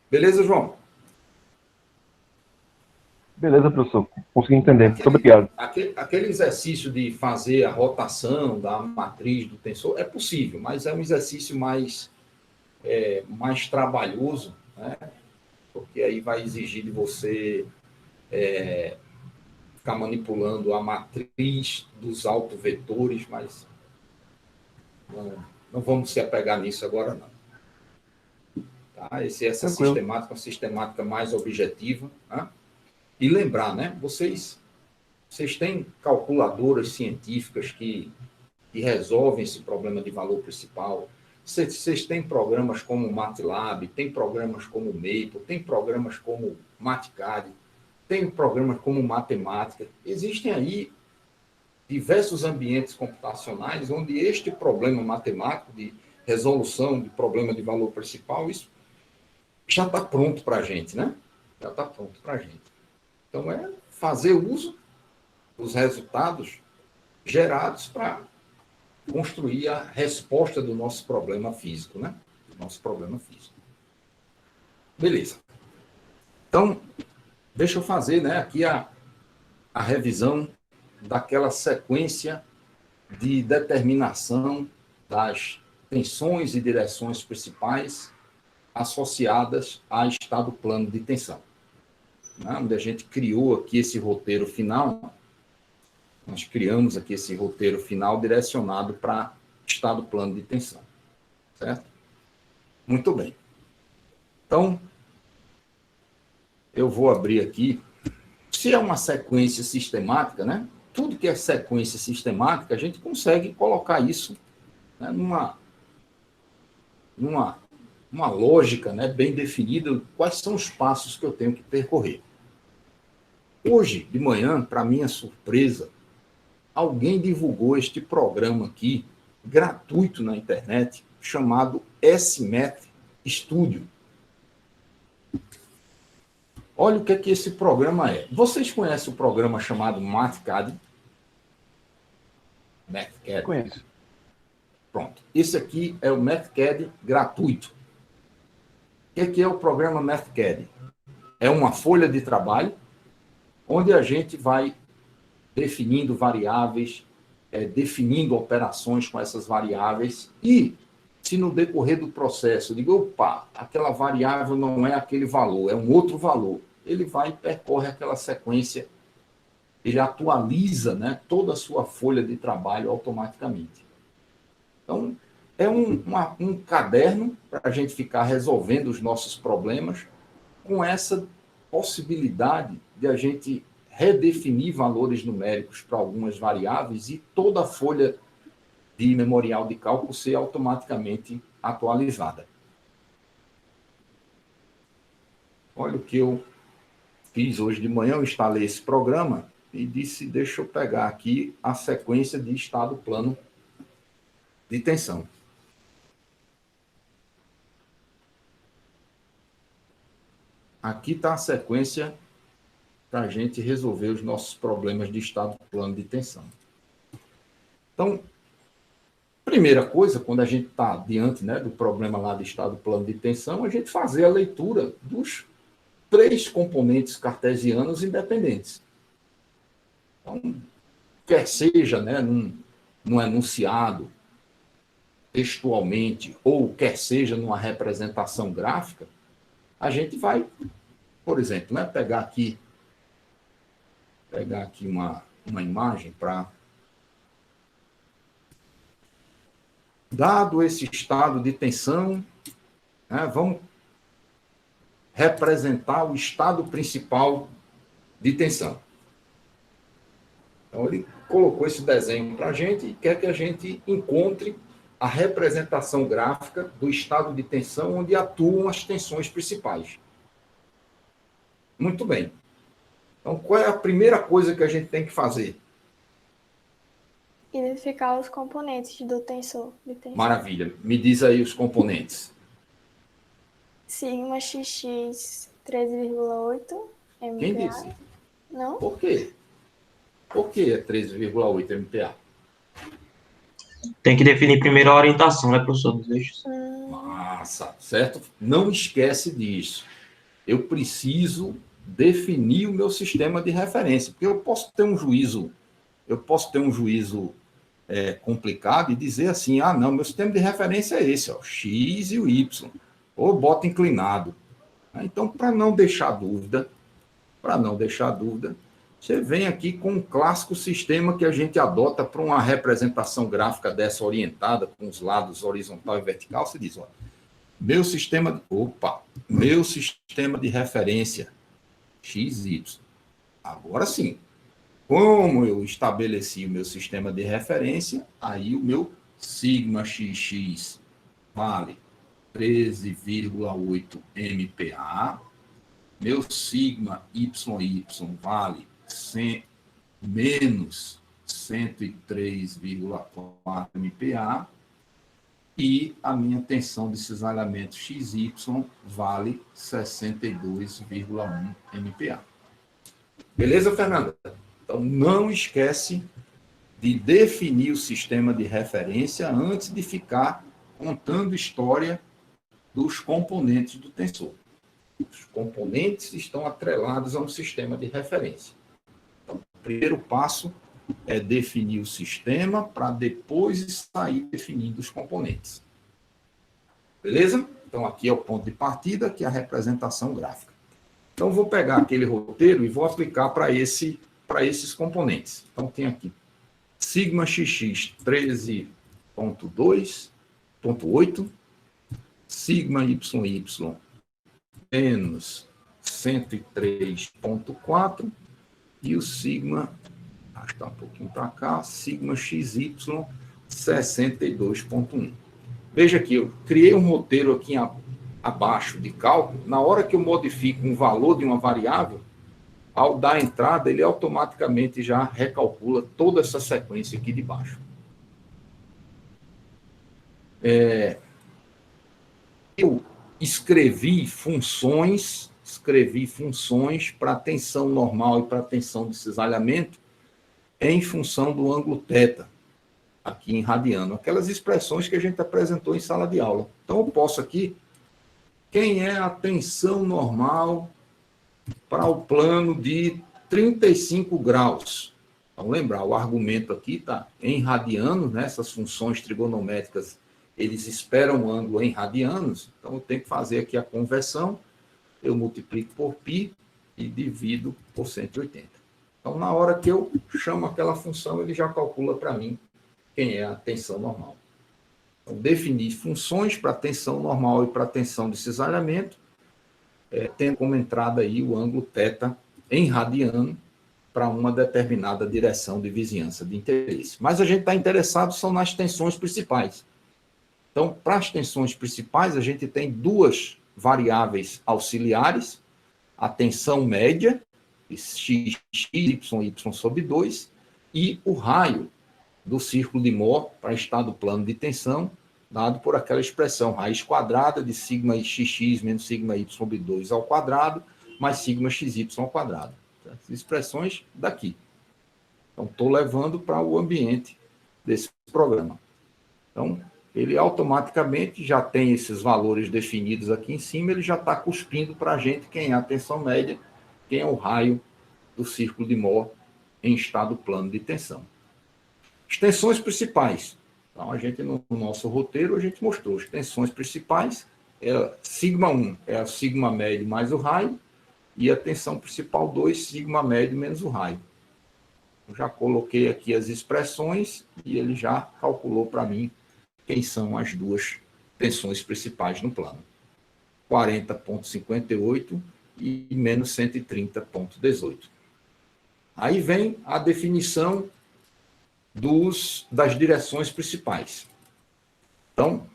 Beleza, João? Beleza, professor. Consegui entender. Muito obrigado. Aquele exercício de fazer a rotação da matriz do tensor é possível, mas é um exercício mais trabalhoso, né? Porque aí vai exigir de você ficar manipulando a matriz dos autovetores, mas não vamos se apegar nisso agora, não. Tá? Essa sistemática é uma sistemática mais objetiva, né? E lembrar, né? Vocês têm calculadoras científicas que resolvem esse problema de valor principal. Vocês têm programas como o MATLAB, tem programas como o Maple, tem programas como MATCAD, tem programas como Matemática. Existem aí diversos ambientes computacionais onde este problema matemático de resolução de problema de valor principal, isso já está pronto para a gente, né? Já está pronto para a gente. Então, é fazer uso dos resultados gerados para construir a resposta do nosso problema físico, né? Do nosso problema físico. Beleza. Então, deixa eu fazer, né, aqui a revisão daquela sequência de determinação das tensões e direções principais associadas a estado plano de tensão. Né? Onde a gente criou aqui esse roteiro final, nós criamos aqui esse roteiro final direcionado para estado plano de tensão. Certo? Muito bem. Então, eu vou abrir aqui. Se é uma sequência sistemática, né? Tudo que é sequência sistemática, a gente consegue colocar isso, né, numa lógica, né, bem definida, quais são os passos que eu tenho que percorrer. Hoje, de manhã, para minha surpresa, alguém divulgou este programa aqui, gratuito na internet, chamado SMAT Studio. Olha o que é que esse programa é. Vocês conhecem o programa chamado MATCAD? MATCAD. Conheço. Pronto. Esse aqui é o MATCAD gratuito. O que é o programa MATCAD? É uma folha de trabalho onde a gente vai definindo variáveis, definindo operações com essas variáveis e, se no decorrer do processo eu digo, opa, aquela variável não é aquele valor, é um outro valor, ele vai e percorre aquela sequência, ele atualiza, né, toda a sua folha de trabalho automaticamente. Então, é um caderno para a gente ficar resolvendo os nossos problemas com essa possibilidade de a gente redefinir valores numéricos para algumas variáveis e toda a folha de memorial de cálculo ser automaticamente atualizada. Olha o que eu fiz hoje de manhã, eu instalei esse programa e disse, deixa eu pegar aqui a sequência de estado plano de tensão. Aqui está a sequência para a gente resolver os nossos problemas de estado plano de tensão. Então, primeira coisa, quando a gente está diante, né, do problema lá de estado plano de tensão, a gente fazer a leitura dos 3 componentes cartesianos independentes. Então, quer seja, né, num enunciado, textualmente, ou quer seja numa representação gráfica, a gente vai, por exemplo, né, pegar aqui pegar aqui uma imagem para... Dado esse estado de tensão, né, vamos representar o estado principal de tensão. Então, ele colocou esse desenho para a gente e quer que a gente encontre a representação gráfica do estado de tensão onde atuam as tensões principais. Muito bem. Então, qual é a primeira coisa que a gente tem que fazer? Identificar os componentes do tensor de tensão. Maravilha. Me diz aí os componentes. Sigma XX 13,8 MPa. Quem disse? Não? Por quê? Por que é 13,8 MPa? Tem que definir primeiro a orientação, né, professor, dos eixos. Massa, certo? Não esquece disso. Eu preciso definir o meu sistema de referência, porque eu posso ter um juízo complicado e dizer assim, não, meu sistema de referência é esse, ó, X e o Y, ou bota inclinado. Então, para não deixar dúvida, você vem aqui com um clássico sistema que a gente adota para uma representação gráfica dessa orientada, com os lados horizontal e vertical. Você diz, ó, meu sistema de referência, XY. Agora sim, como eu estabeleci o meu sistema de referência, aí o meu sigma XX vale 13,8 MPa, meu sigma YY vale menos 103,4 MPa e a minha tensão de cisalhamento XY vale 62,1 MPa. Beleza, Fernanda? Então, não esquece de definir o sistema de referência antes de ficar contando história dos componentes do tensor. Os componentes estão atrelados a um sistema de referência. Então, o primeiro passo é definir o sistema para depois sair definindo os componentes. Beleza? Então, aqui é o ponto de partida, que é a representação gráfica. Então, vou pegar aquele roteiro e vou aplicar para esses componentes. Então, tem aqui sigma XX 13,2.8, sigma YY menos 103,4 e o sigma, arrastar um pouquinho para cá, sigma XY 62,1. Veja aqui, eu criei um roteiro aqui abaixo de cálculo. Na hora que eu modifico um valor de uma variável, ao dar a entrada, ele automaticamente já recalcula toda essa sequência aqui de baixo. Eu escrevi funções para tensão normal e para tensão de cisalhamento em função do ângulo θ, aqui em radiano. Aquelas expressões que a gente apresentou em sala de aula. Então, eu posso aqui, quem é a tensão normal para o plano de 35 graus? Então, lembrar, o argumento aqui está em radianos, né? Essas funções trigonométricas, eles esperam o ângulo em radianos, então eu tenho que fazer aqui a conversão, eu multiplico por π e divido por 180. Então, na hora que eu chamo aquela função, ele já calcula para mim quem é a tensão normal. Então, definir funções para tensão normal e para tensão de cisalhamento, tendo como entrada aí o ângulo θ em radiano para uma determinada direção de vizinhança de interesse. Mas a gente está interessado são nas tensões principais. Então, para as tensões principais, a gente tem duas variáveis auxiliares, a tensão média, x, y sobre 2, e o raio do círculo de Mohr para estado plano de tensão, dado por aquela expressão raiz quadrada de sigma xx menos sigma y sobre 2 ao quadrado, mais sigma xy ao quadrado. As expressões daqui. Então, estou levando para o ambiente desse programa. Então, ele automaticamente já tem esses valores definidos aqui em cima, ele já está cuspindo para a gente quem é a tensão média, quem é o raio do círculo de Mohr em estado plano de tensão. As tensões principais. Então, a gente, no nosso roteiro, a gente mostrou as tensões principais, sigma 1 é a sigma médio mais o raio, e a tensão principal 2, sigma médio menos o raio. Eu já coloquei aqui as expressões e ele já calculou para mim quem são as duas tensões principais no plano. 40,58 e menos 130,18. Aí vem a definição das direções principais. Então,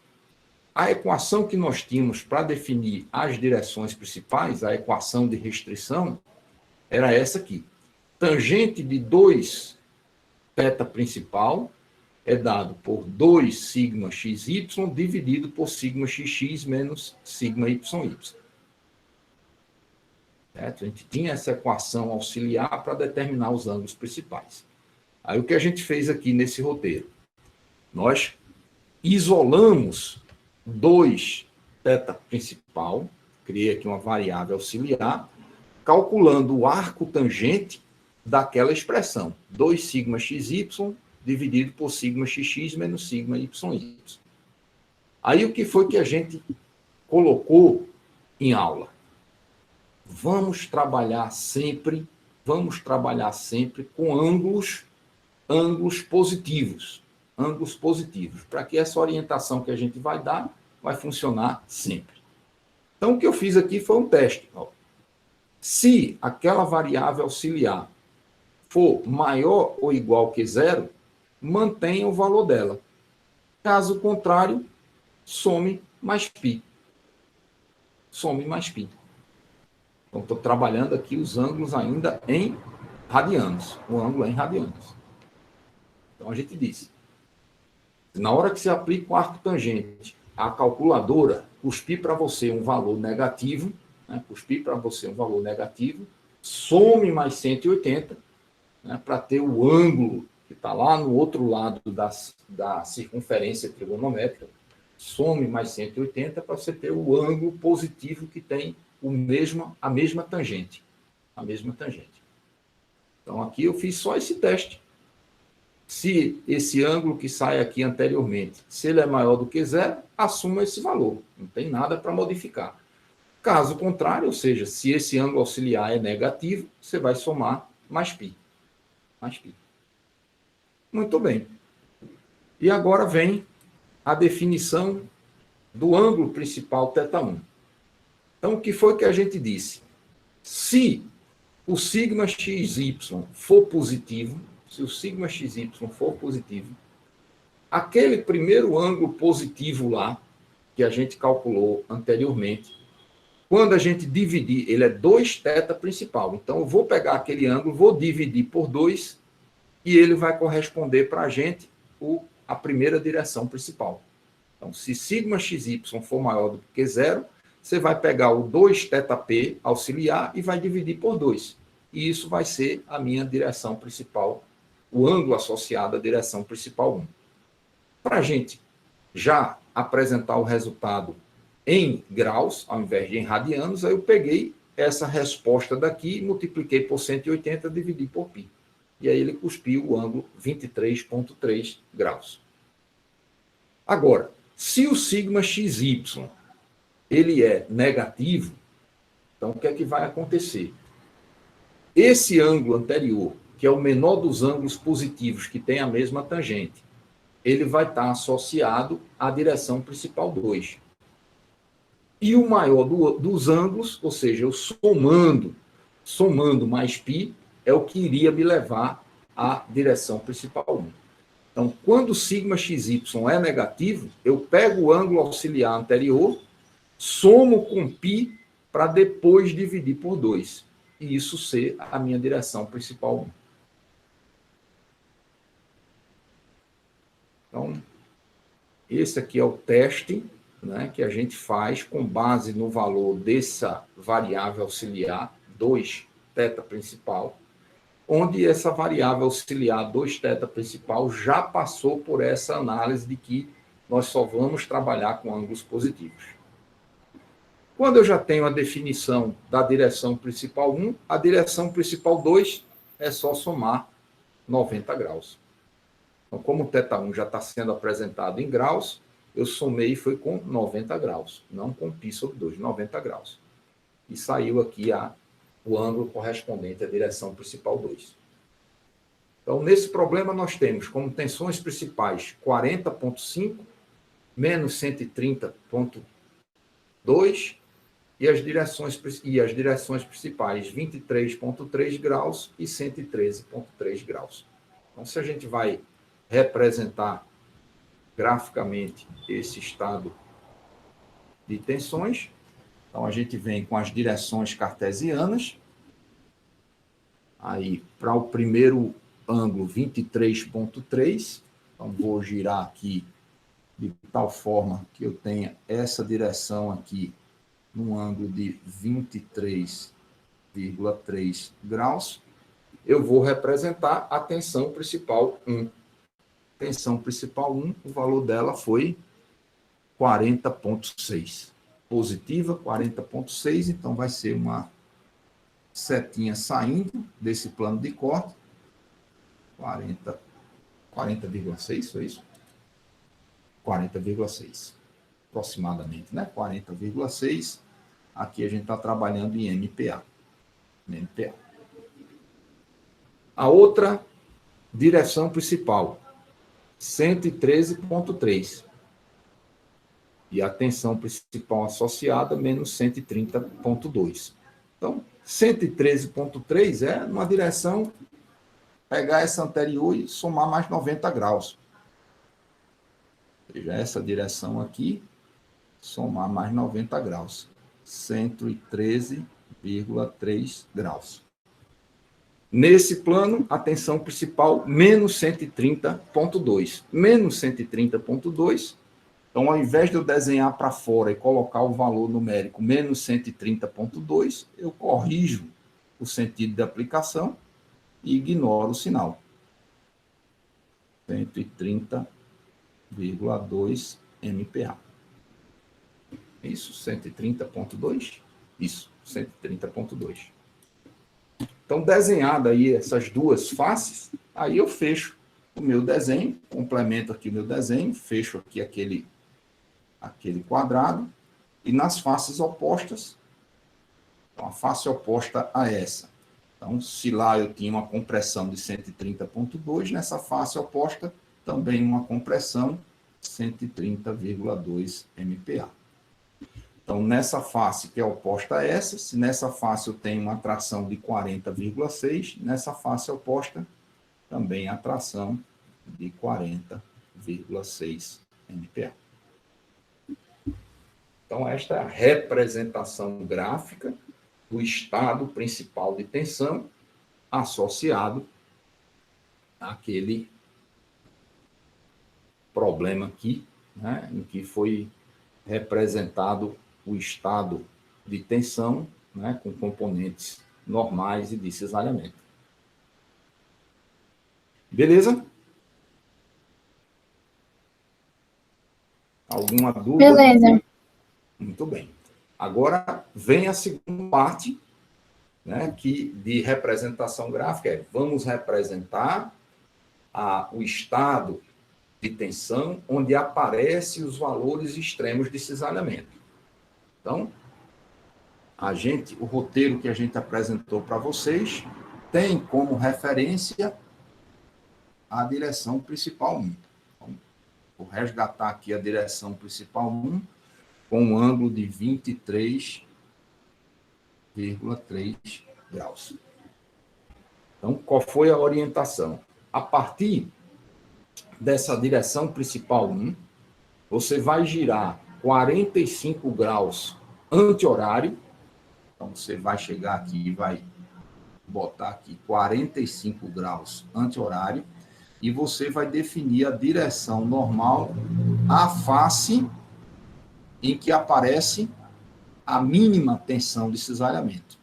a equação que nós tínhamos para definir as direções principais, a equação de restrição, era essa aqui. Tangente de 2 θ principal é dado por 2 sigma xy dividido por sigma xx menos sigma yy. Certo? A gente tinha essa equação auxiliar para determinar os ângulos principais. Aí o que a gente fez aqui nesse roteiro? Nós isolamos 2 θ principal, criei aqui uma variável auxiliar, calculando o arco tangente daquela expressão, 2 sigma xy dividido por sigma xx menos sigma yy. Aí o que foi que a gente colocou em aula? Vamos trabalhar sempre com ângulos positivos. Ângulos positivos, para que essa orientação que a gente vai dar vai funcionar sempre. Então, o que eu fiz aqui foi um teste. Se aquela variável auxiliar for maior ou igual que 0, mantenha o valor dela. Caso contrário, some mais π. Some mais π. Então, estou trabalhando aqui os ângulos ainda em radianos. O ângulo é em radianos. Então, a gente disse, na hora que você aplica o arco tangente, a calculadora cuspir para você um valor negativo, né, some mais 180, né, para ter o ângulo que está lá no outro lado da circunferência trigonométrica, some mais 180 para você ter o ângulo positivo que tem a mesma tangente. Então, aqui eu fiz só esse teste. Se esse ângulo que sai aqui anteriormente, se ele é maior do que 0, assuma esse valor. Não tem nada para modificar. Caso contrário, ou seja, se esse ângulo auxiliar é negativo, você vai somar mais π. Muito bem. E agora vem a definição do ângulo principal θ1. Então, o que foi que a gente disse? Se o sigma xy for positivo, aquele primeiro ângulo positivo lá, que a gente calculou anteriormente, quando a gente dividir, ele é 2 θ principal. Então, eu vou pegar aquele ângulo, vou dividir por 2, e ele vai corresponder para a gente a primeira direção principal. Então, se sigma xy for maior do que 0, você vai pegar o 2θp auxiliar e vai dividir por 2. E isso vai ser a minha direção principal, o ângulo associado à direção principal 1. Para a gente já apresentar o resultado em graus, ao invés de em radianos, aí eu peguei essa resposta daqui, multipliquei por 180, dividi por π. E aí ele cuspiu o ângulo 23,3 graus. Agora, se o sigma xy ele é negativo, então o que é que vai acontecer? Esse ângulo anterior, que é o menor dos ângulos positivos que tem a mesma tangente, ele vai estar associado à direção principal 2. E o maior dos ângulos, ou seja, eu somando mais π, é o que iria me levar à direção principal 1. Então, quando o sigma xy é negativo, eu pego o ângulo auxiliar anterior, somo com π para depois dividir por 2. E isso ser a minha direção principal 1. Então, esse aqui é o teste, né, que a gente faz com base no valor dessa variável auxiliar, 2 θ principal, onde essa variável auxiliar 2 θ principal já passou por essa análise de que nós só vamos trabalhar com ângulos positivos. Quando eu já tenho a definição da direção principal 1, a direção principal 2 é só somar 90 graus. Então, como o θ1 já está sendo apresentado em graus, eu somei e foi com 90 graus, não com π sobre 2, 90 graus. E saiu aqui o ângulo correspondente à direção principal 2. Então, nesse problema, nós temos como tensões principais 40,5 menos 130,2 e as direções principais 23,3 graus e 113,3 graus. Então, se a gente vai representar graficamente esse estado de tensões, então a gente vem com as direções cartesianas, aí para o primeiro ângulo 23,3, então vou girar aqui de tal forma que eu tenha essa direção aqui num ângulo de 23,3 graus, eu vou representar a tensão principal 1. Tensão principal 1, o valor dela foi 40,6. Positiva, 40,6, então vai ser uma setinha saindo desse plano de corte, 40,6, foi isso? 40,6, aproximadamente, né? 40,6. Aqui a gente está trabalhando em MPa. A outra direção principal, 113,3. E a tensão principal associada, menos 130,2. Então, 113,3 é numa direção, pegar essa anterior e somar mais 90 graus. Ou seja, essa direção aqui, somar mais 90 graus. 113,3 graus. Nesse plano, a tensão principal, menos 130,2. Menos 130,2. Então, ao invés de eu desenhar para fora e colocar o valor numérico menos 130,2, eu corrijo o sentido de aplicação e ignoro o sinal. 130,2 MPa. Isso, 130,2? Isso, 130,2. Então, desenhada aí essas duas faces, aí eu fecho o meu desenho, complemento aqui o meu desenho, fecho aqui aquele quadrado, e nas faces opostas, então, a face oposta a essa. Então, se lá eu tinha uma compressão de 130,2, nessa face oposta, também uma compressão 130,2 MPa. Então, nessa face que é oposta a essa, se nessa face eu tenho uma tração de 40,6, nessa face oposta, também a tração de 40,6 MPa. Então, esta é a representação gráfica do estado principal de tensão associado àquele problema aqui, né, em que foi representado o estado de tensão, né, com componentes normais e de cisalhamento. Beleza? Alguma dúvida? Beleza. Muito bem. Agora vem a segunda parte, né, que de representação gráfica vamos representar o estado de tensão onde aparecem os valores extremos de cisalhamento. Então, o roteiro que a gente apresentou para vocês tem como referência a direção principal 1. Então, vou resgatar aqui a direção principal 1 com um ângulo de 23,3 graus. Então, qual foi a orientação? A partir dessa direção principal 1, você vai girar 45 graus anti-horário. Então, você vai chegar aqui e vai botar aqui 45 graus anti-horário e você vai definir a direção normal à face em que aparece a mínima tensão de cisalhamento.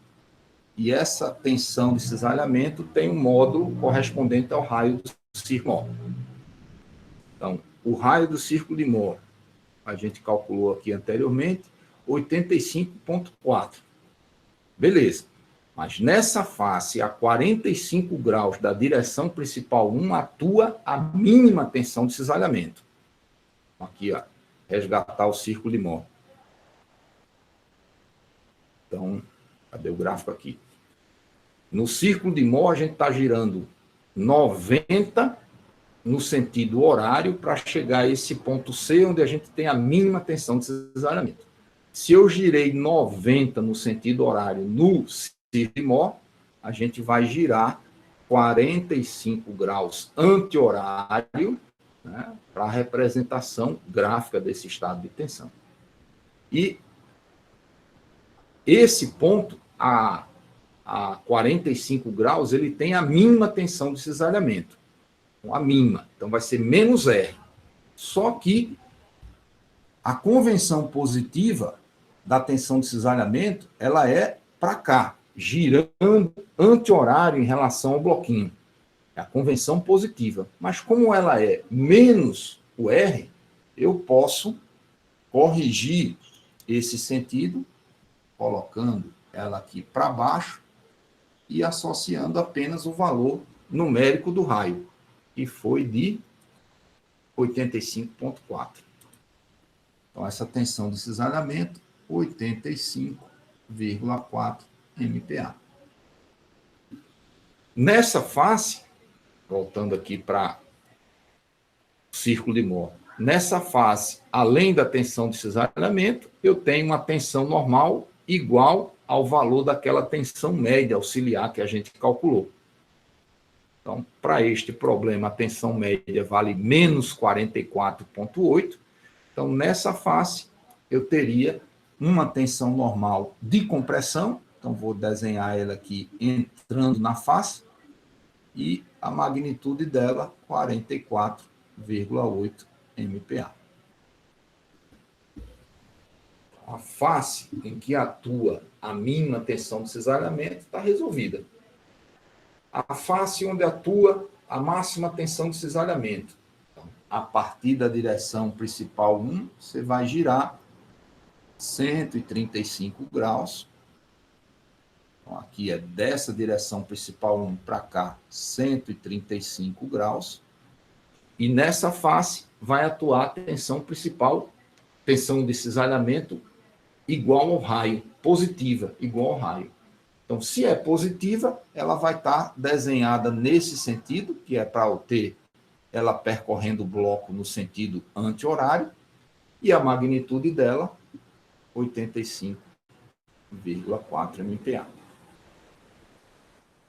E essa tensão de cisalhamento tem um módulo correspondente ao raio do círculo. Então, o raio do círculo de Mohr, a gente calculou aqui anteriormente, 85,4. Beleza. Mas nessa face, a 45 graus da direção principal 1, atua a mínima tensão de cisalhamento. Aqui, ó. Resgatar o círculo de Mohr. Então, cadê o gráfico aqui? No círculo de Mohr, a gente está girando 90 no sentido horário para chegar a esse ponto C, onde a gente tem a mínima tensão de cisalhamento. Se eu girei 90 no sentido horário no círculo de Mohr, a gente vai girar 45 graus anti-horário, né, para a representação gráfica desse estado de tensão. E esse ponto, a 45 graus, ele tem a mínima tensão de cisalhamento. A mínima. Então, vai ser menos R. Só que a convenção positiva da tensão de cisalhamento, ela é para cá, girando anti-horário em relação ao bloquinho. É a convenção positiva. Mas como ela é menos o R, eu posso corrigir esse sentido, colocando ela aqui para baixo e associando apenas o valor numérico do raio, que foi de 85,4. Então, essa tensão de cisalhamento, 85,4 MPa. Nessa face, voltando aqui para o círculo de Mohr, nessa face, além da tensão de cisalhamento, eu tenho uma tensão normal igual ao valor daquela tensão média auxiliar que a gente calculou. Então, para este problema, a tensão média vale menos 44,8. Então, nessa face, eu teria uma tensão normal de compressão. Então, vou desenhar ela aqui entrando na face. E a magnitude dela, 44,8 MPa. A face em que atua a mínima tensão de cisalhamento está resolvida. A face onde atua a máxima tensão de cisalhamento. Então, a partir da direção principal 1, você vai girar 135 graus. Então, aqui é dessa direção principal 1 para cá, 135 graus. E nessa face vai atuar a tensão principal, tensão de cisalhamento igual ao raio, positiva, igual ao raio. Então, se é positiva, ela vai estar desenhada nesse sentido, que é para eu ter ela percorrendo o bloco no sentido anti-horário, e a magnitude dela, 85,4 MPa.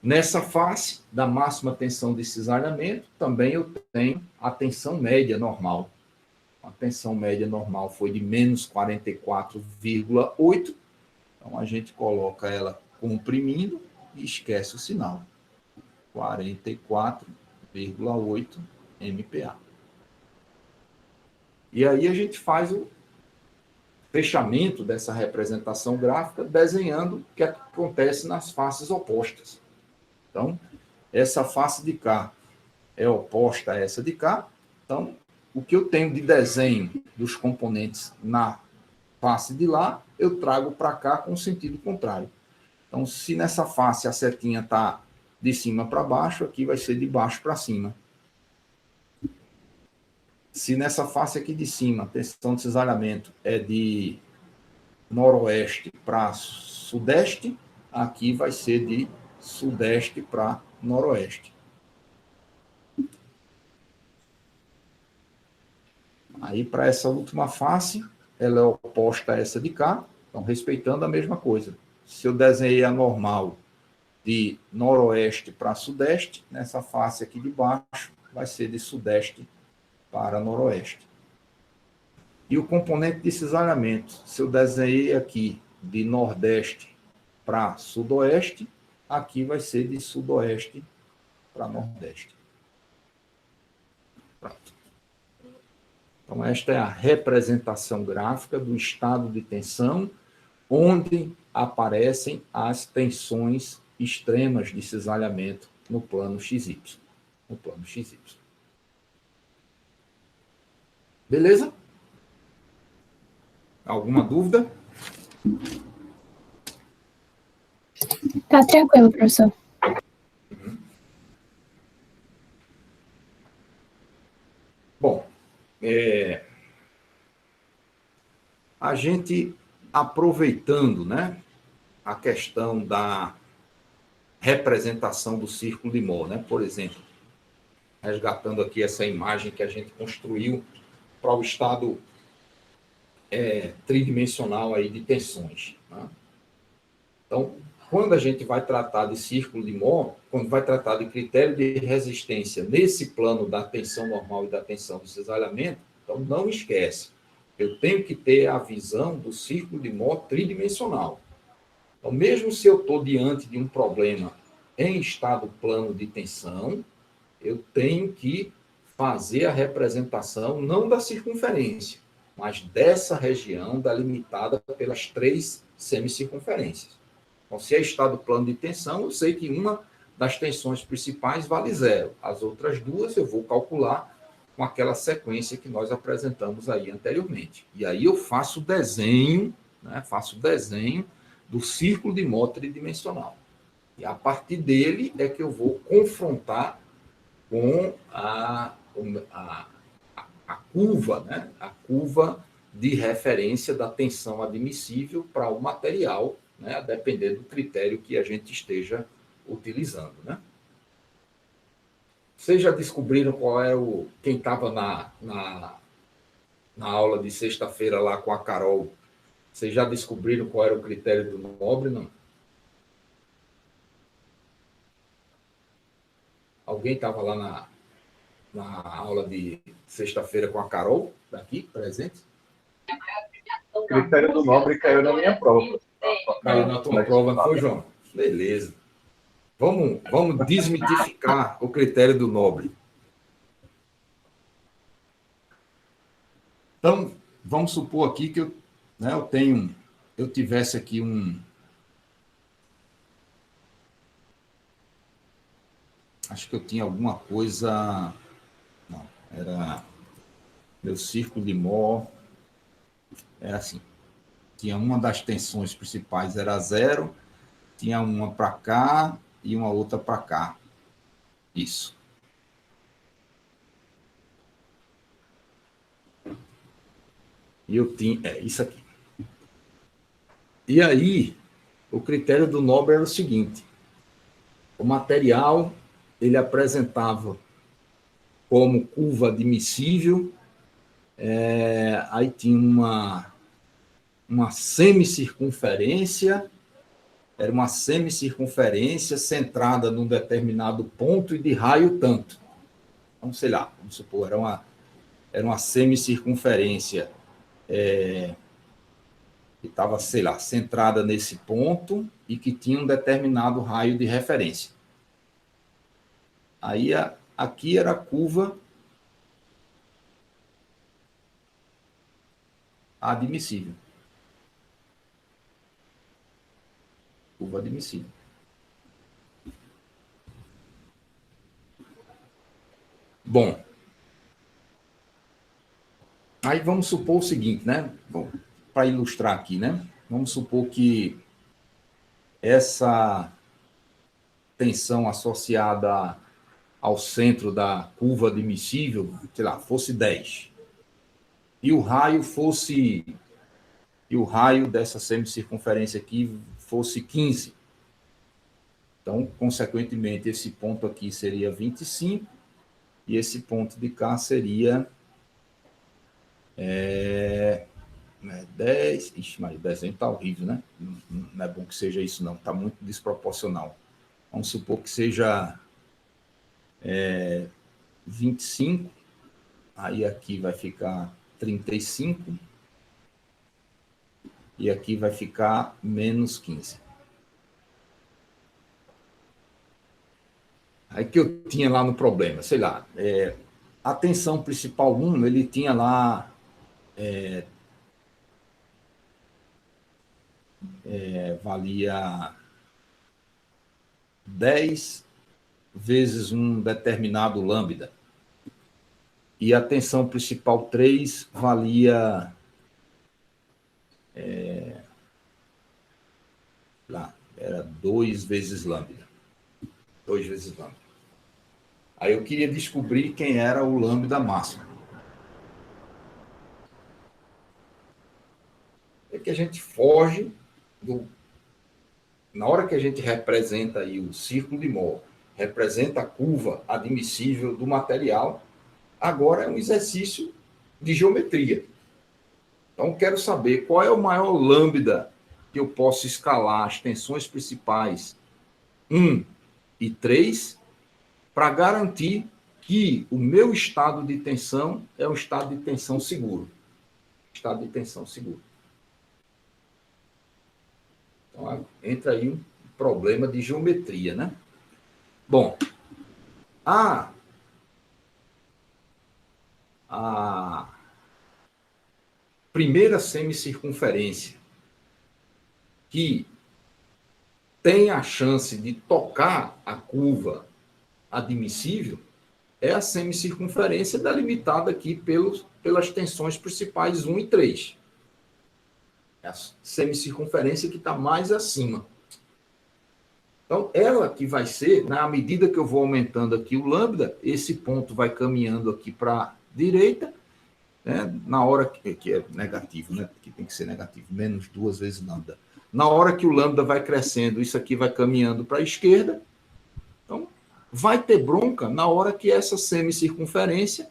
Nessa face da máxima tensão de cisalhamento, também eu tenho a tensão média normal. A tensão média normal foi de menos 44,8. Então, a gente coloca ela comprimindo e esquece o sinal. 44,8 MPa. E aí a gente faz o fechamento dessa representação gráfica desenhando o que acontece nas faces opostas. Então, essa face de cá é oposta a essa de cá. Então, o que eu tenho de desenho dos componentes na face de lá, eu trago para cá com sentido contrário. Então, se nessa face a setinha está de cima para baixo, aqui vai ser de baixo para cima. Se nessa face aqui de cima, a tensão de cisalhamento é de noroeste para sudeste, aqui vai ser de sudeste para noroeste. Aí, para essa última face, ela é oposta a essa de cá, então respeitando a mesma coisa. Se eu desenhei a normal de noroeste para sudeste, nessa face aqui de baixo vai ser de sudeste para noroeste. E o componente de cisalhamento, se eu desenhei aqui de nordeste para sudoeste, aqui vai ser de sudoeste para nordeste. Pronto. Então, esta é a representação gráfica do estado de tensão, onde aparecem as tensões extremas de cisalhamento no plano XY. No plano XY. Beleza? Alguma dúvida? Tá tranquilo, professor. Bom, a gente aproveitando, né, a questão da representação do círculo de Mohr, né? Por exemplo, resgatando aqui essa imagem que a gente construiu para o estado tridimensional aí de tensões. Né? Então, quando a gente vai tratar de círculo de Mohr, quando vai tratar de critério de resistência nesse plano da tensão normal e da tensão do cisalhamento, então não esquece, eu tenho que ter a visão do círculo de Mohr tridimensional. Então, mesmo se eu estou diante de um problema em estado plano de tensão, eu tenho que fazer a representação não da circunferência, mas dessa região delimitada pelas 3 semicircunferências. Então, se é estado plano de tensão, eu sei que uma das tensões principais vale 0. As outras 2 eu vou calcular com aquela sequência que nós apresentamos aí anteriormente. E aí eu faço o desenho, né, do círculo de Mohr tridimensional. E a partir dele é que eu vou confrontar com a curva, né, a curva de referência da tensão admissível para o material, né, a depender do critério que a gente esteja utilizando. Né? Vocês já descobriram qual é quem estava na aula de sexta-feira lá com a Carol? Vocês já descobriram qual era o critério do Nobre, não? Alguém estava lá na aula de sexta-feira com a Carol, daqui, presente? O critério do Nobre caiu na minha prova. Caiu na tua prova, não foi, João? Beleza. Vamos desmitificar o critério do Nobre. Então, vamos supor aqui que eu tivesse aqui acho que eu tinha alguma coisa. Não, era meu círculo de Mohr. Era assim. Tinha uma das tensões principais era 0, tinha uma para cá e uma outra para cá. Isso. E eu tinha isso aqui. E aí, o critério do Nobre era o seguinte: o material ele apresentava como curva admissível, aí tinha uma semicircunferência, era uma semicircunferência centrada num determinado ponto e de raio tanto. Então, sei lá, vamos supor, era uma semicircunferência que estava, sei lá, centrada nesse ponto e que tinha um determinado raio de referência. Aí, aqui era a curva admissível. Curva admissível. Bom, aí vamos supor o seguinte, né? Para ilustrar aqui, né? Vamos supor que essa tensão associada ao centro da curva admissível, sei lá, fosse 10. E o raio dessa semicircunferência aqui fosse 15. Então, consequentemente, esse ponto aqui seria 25 e esse ponto de cá seria 10. Ixi, mas o desenho está horrível, né? Não é bom que seja isso, não. Está muito desproporcional. Vamos supor que seja 25. Aí aqui vai ficar 35. E aqui vai ficar menos 15. Aí que eu tinha lá no problema, sei lá, a tensão principal 1, ele tinha lá valia 10 vezes um determinado lambda. E a tensão principal 3 valia era 2 vezes lambda. 2 vezes lambda. Aí eu queria descobrir quem era o lambda máximo. É que a gente foge na hora que a gente representa aí o círculo de Mohr representa a curva admissível do material. Agora é um exercício de geometria. Então, quero saber qual é o maior lambda que eu posso escalar as tensões principais 1 e 3 para garantir que o meu estado de tensão é um estado de tensão seguro. Estado de tensão seguro. Então, entra aí um problema de geometria, né? Bom, a primeira semicircunferência que tem a chance de tocar a curva admissível é a semicircunferência delimitada aqui pelas tensões principais 1 e 3. É a semicircunferência que está mais acima. Então, ela que vai ser, na medida que eu vou aumentando aqui o lambda, esse ponto vai caminhando aqui para a direita, né, na hora que é negativo, né, que tem que ser negativo, menos 2 vezes lambda. Na hora que o lambda vai crescendo, isso aqui vai caminhando para a esquerda. Então, vai ter bronca na hora que essa semicircunferência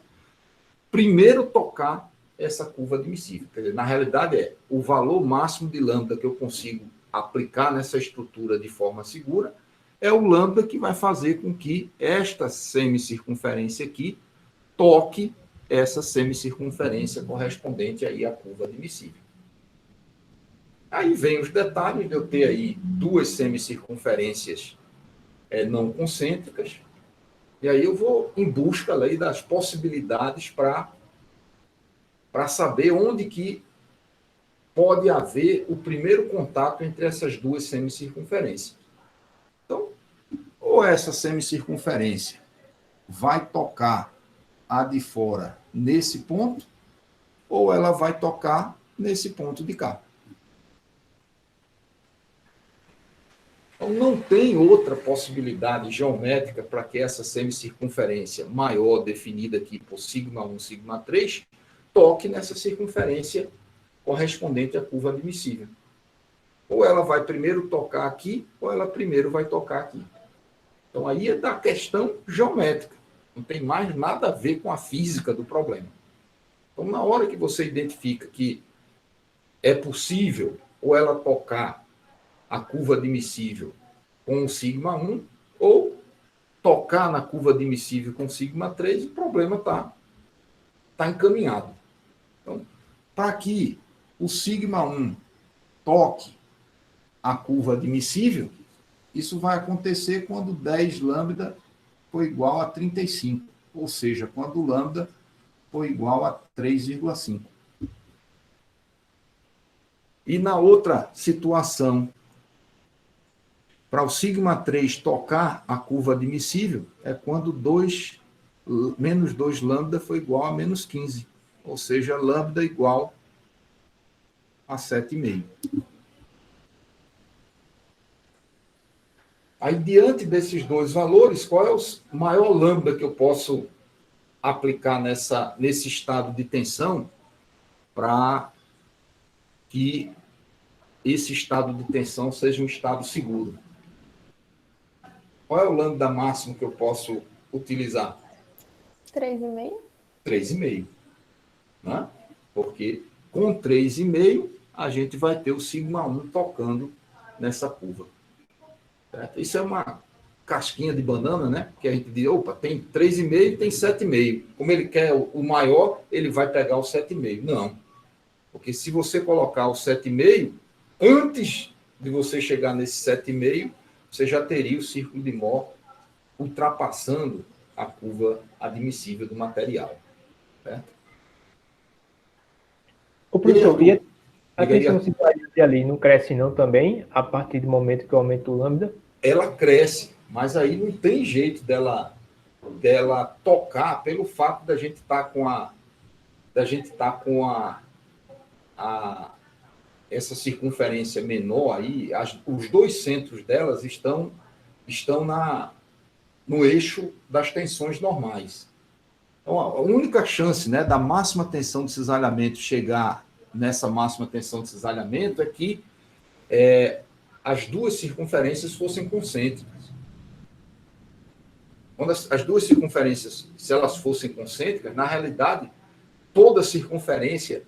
primeiro tocar essa curva admissível. Quer dizer, na realidade, é o valor máximo de lambda que eu consigo aplicar nessa estrutura de forma segura é o lambda que vai fazer com que esta semicircunferência aqui toque essa semicircunferência correspondente aí à curva admissível. Aí vem os detalhes de eu ter aí duas semicircunferências não concêntricas, e aí eu vou em busca aí das possibilidades para saber onde que pode haver o primeiro contato entre essas duas semicircunferências. Então, ou essa semicircunferência vai tocar a de fora nesse ponto, ou ela vai tocar nesse ponto de cá. Então, não tem outra possibilidade geométrica para que essa semicircunferência maior, definida aqui por σ1, σ3, toque nessa circunferência correspondente à curva admissível. Ou ela vai primeiro tocar aqui, ou ela primeiro vai tocar aqui. Então, aí é da questão geométrica. Não tem mais nada a ver com a física do problema. Então, na hora que você identifica que é possível ou ela tocar a curva admissível com o σ1, ou tocar na curva admissível com σ3, o problema está encaminhado. Então, para que o σ1 toque a curva admissível, isso vai acontecer quando 10 lambda for igual a 35, ou seja, quando o lambda for igual a 3,5. E na outra situação, para o σ3 tocar a curva admissível, é quando menos 2 lambda for igual a menos 15, ou seja, lambda igual a 7,5. Aí, diante desses dois valores, qual é o maior lambda que eu posso aplicar nesse estado de tensão para que esse estado de tensão seja um estado seguro? Qual é o lambda máximo que eu posso utilizar? 3,5. 3,5. Né? Porque com 3,5 a gente vai ter o σ1 tocando nessa curva. Certo? Isso é uma casquinha de banana, né? Que a gente diz, opa, tem 3,5 e tem 7,5. Como ele quer o maior, ele vai pegar o 7,5. Não. Porque se você colocar o 7,5, antes de você chegar nesse 7,5, você já teria o círculo de Mohr ultrapassando a curva admissível do material. Certo? Ô, professor, e a tensão simpática ali não cresce não também, a partir do momento que eu aumento o lambda? Ela cresce, mas aí não tem jeito dela tocar pelo fato da gente estar com essa circunferência menor aí, os dois centros delas estão no eixo das tensões normais. Então, a única chance, né, da máxima tensão de cisalhamento chegar nessa máxima tensão de cisalhamento é que as duas circunferências fossem concêntricas. quando as duas circunferências, se elas fossem concêntricas, na realidade, toda a circunferência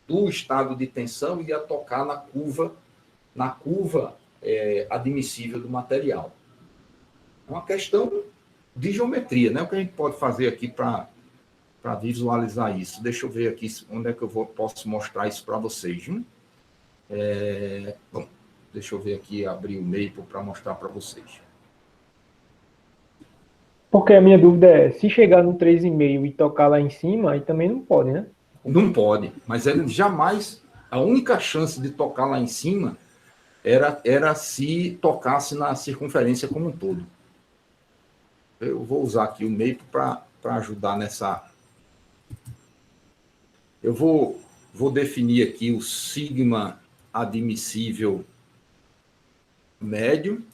do estado de tensão ia tocar na curva admissível do material. É uma questão de geometria, né? O que a gente pode fazer aqui para visualizar isso? Deixa eu ver aqui onde é que eu posso mostrar isso para vocês. Bom, deixa eu ver aqui, abrir o Maple para mostrar para vocês. Porque a minha dúvida é, se chegar no 3,5 e tocar lá em cima, aí também não pode, né? Não pode, mas ele jamais... A única chance de tocar lá em cima era se tocasse na circunferência como um todo. Eu vou usar aqui o Maple para ajudar nessa... Eu vou definir aqui o sigma admissível médio.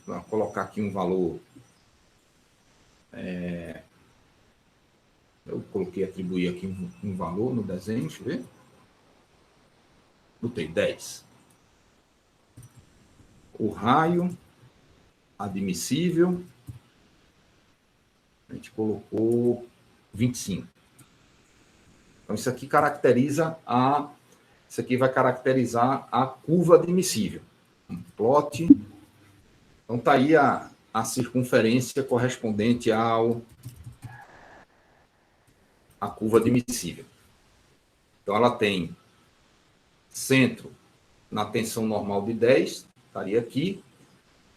Vou colocar aqui um valor... Eu coloquei, atribuir aqui um valor no desenho, deixa eu ver. Botei 10. O raio admissível, a gente colocou 25. Então, isso aqui vai caracterizar a curva admissível. Um plot. Então, está aí a circunferência correspondente à curva admissível. Então, ela tem centro na tensão normal de 10, estaria aqui,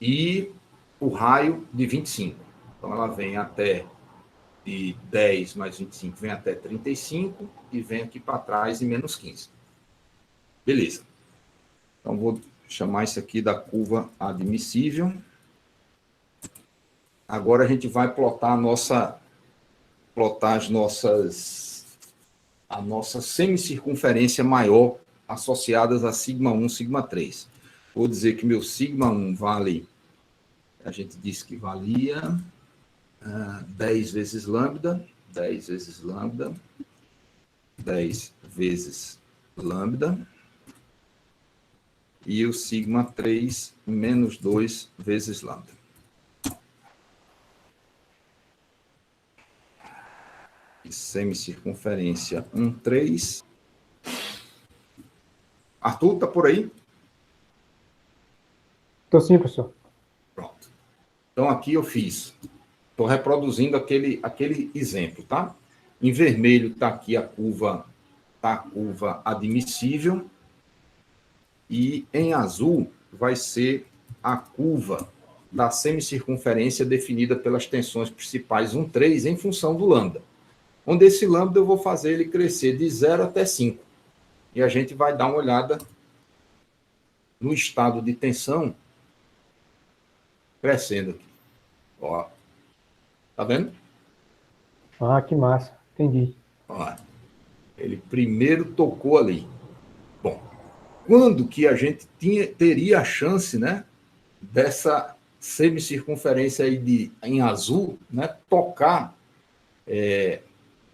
e o raio de 25. Então, ela vem até de 10 mais 25, vem até 35, e vem aqui para trás em menos 15. Beleza. Então, vou chamar isso aqui da curva admissível. Agora, a gente vai plotar a nossa semicircunferência maior associadas a sigma 1, sigma 3. Vou dizer que meu sigma 1 vale, a gente disse que valia 10 vezes lambda, 10 vezes lambda, 10 vezes lambda, e o sigma 3 menos 2 vezes lambda. Semicircunferência 1, 3. Arthur, está por aí? Estou sim, professor. Pronto. Então, aqui eu estou reproduzindo aquele exemplo, tá? Em vermelho está aqui a curva admissível, e em azul vai ser a curva da semicircunferência definida pelas tensões principais 1, 3 em função do lambda. Onde esse lambda eu vou fazer ele crescer de 0 até 5. E a gente vai dar uma olhada no estado de tensão crescendo aqui. Ó. Tá vendo? Ah, que massa. Entendi. Ó. Ele primeiro tocou ali. Bom, quando que a gente teria a chance, né, dessa semicircunferência aí em azul, né, tocar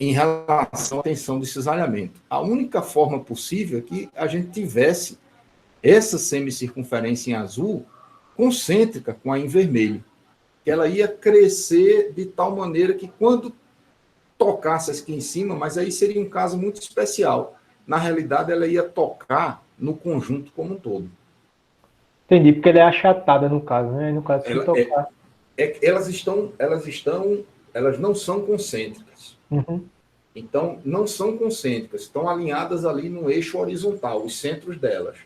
em relação à tensão de cisalhamento? A única forma possível é que a gente tivesse essa semicircunferência em azul concêntrica com a em vermelho, que ela ia crescer de tal maneira que quando tocasse aqui em cima, mas aí seria um caso muito especial. Na realidade, ela ia tocar no conjunto como um todo. Entendi, porque ela é achatada no caso, né? No caso, se tocar... Elas não são concêntricas. Uhum. Então, não são concêntricas, estão alinhadas ali no eixo horizontal, os centros delas.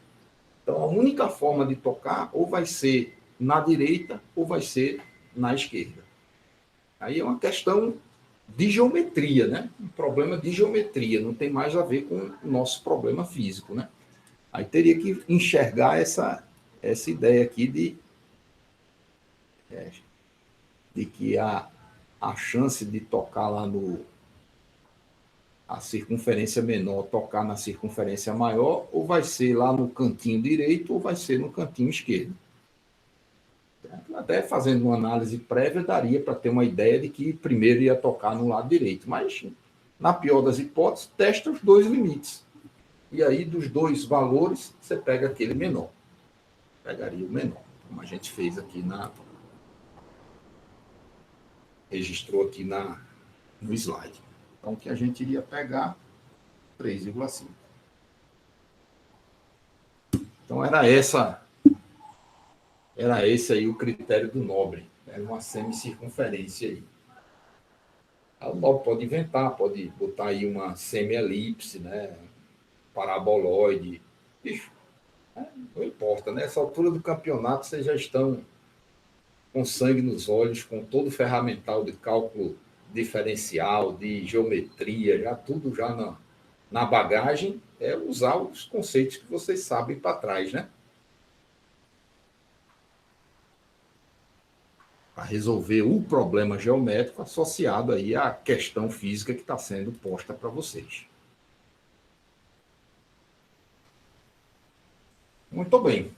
Então, a única forma de tocar ou vai ser na direita ou vai ser na esquerda. Aí é uma questão de geometria, né? Um problema de geometria, não tem mais a ver com o nosso problema físico, né? Aí teria que enxergar essa ideia aqui de que a chance de tocar lá a circunferência menor tocar na circunferência maior, ou vai ser lá no cantinho direito, ou vai ser no cantinho esquerdo. Até fazendo uma análise prévia, daria para ter uma ideia de que primeiro ia tocar no lado direito, mas, na pior das hipóteses, testa os dois limites. E aí, dos dois valores, você pega aquele menor. Pegaria o menor, como a gente fez aqui registrou aqui no slide. Então, o que a gente iria pegar, 3,5. Então, era esse aí o critério do Nobre. Era uma semicircunferência aí. O Nobre pode inventar, pode botar aí uma semi-elipse, né? Paraboloide. Bicho, não importa, né? Nessa altura do campeonato, vocês já estão com sangue nos olhos, com todo o ferramental de cálculo diferencial, de geometria, já tudo já na bagagem, é usar os conceitos que vocês sabem para trás, né? Para resolver o problema geométrico associado aí à questão física que está sendo posta para vocês. Muito bem.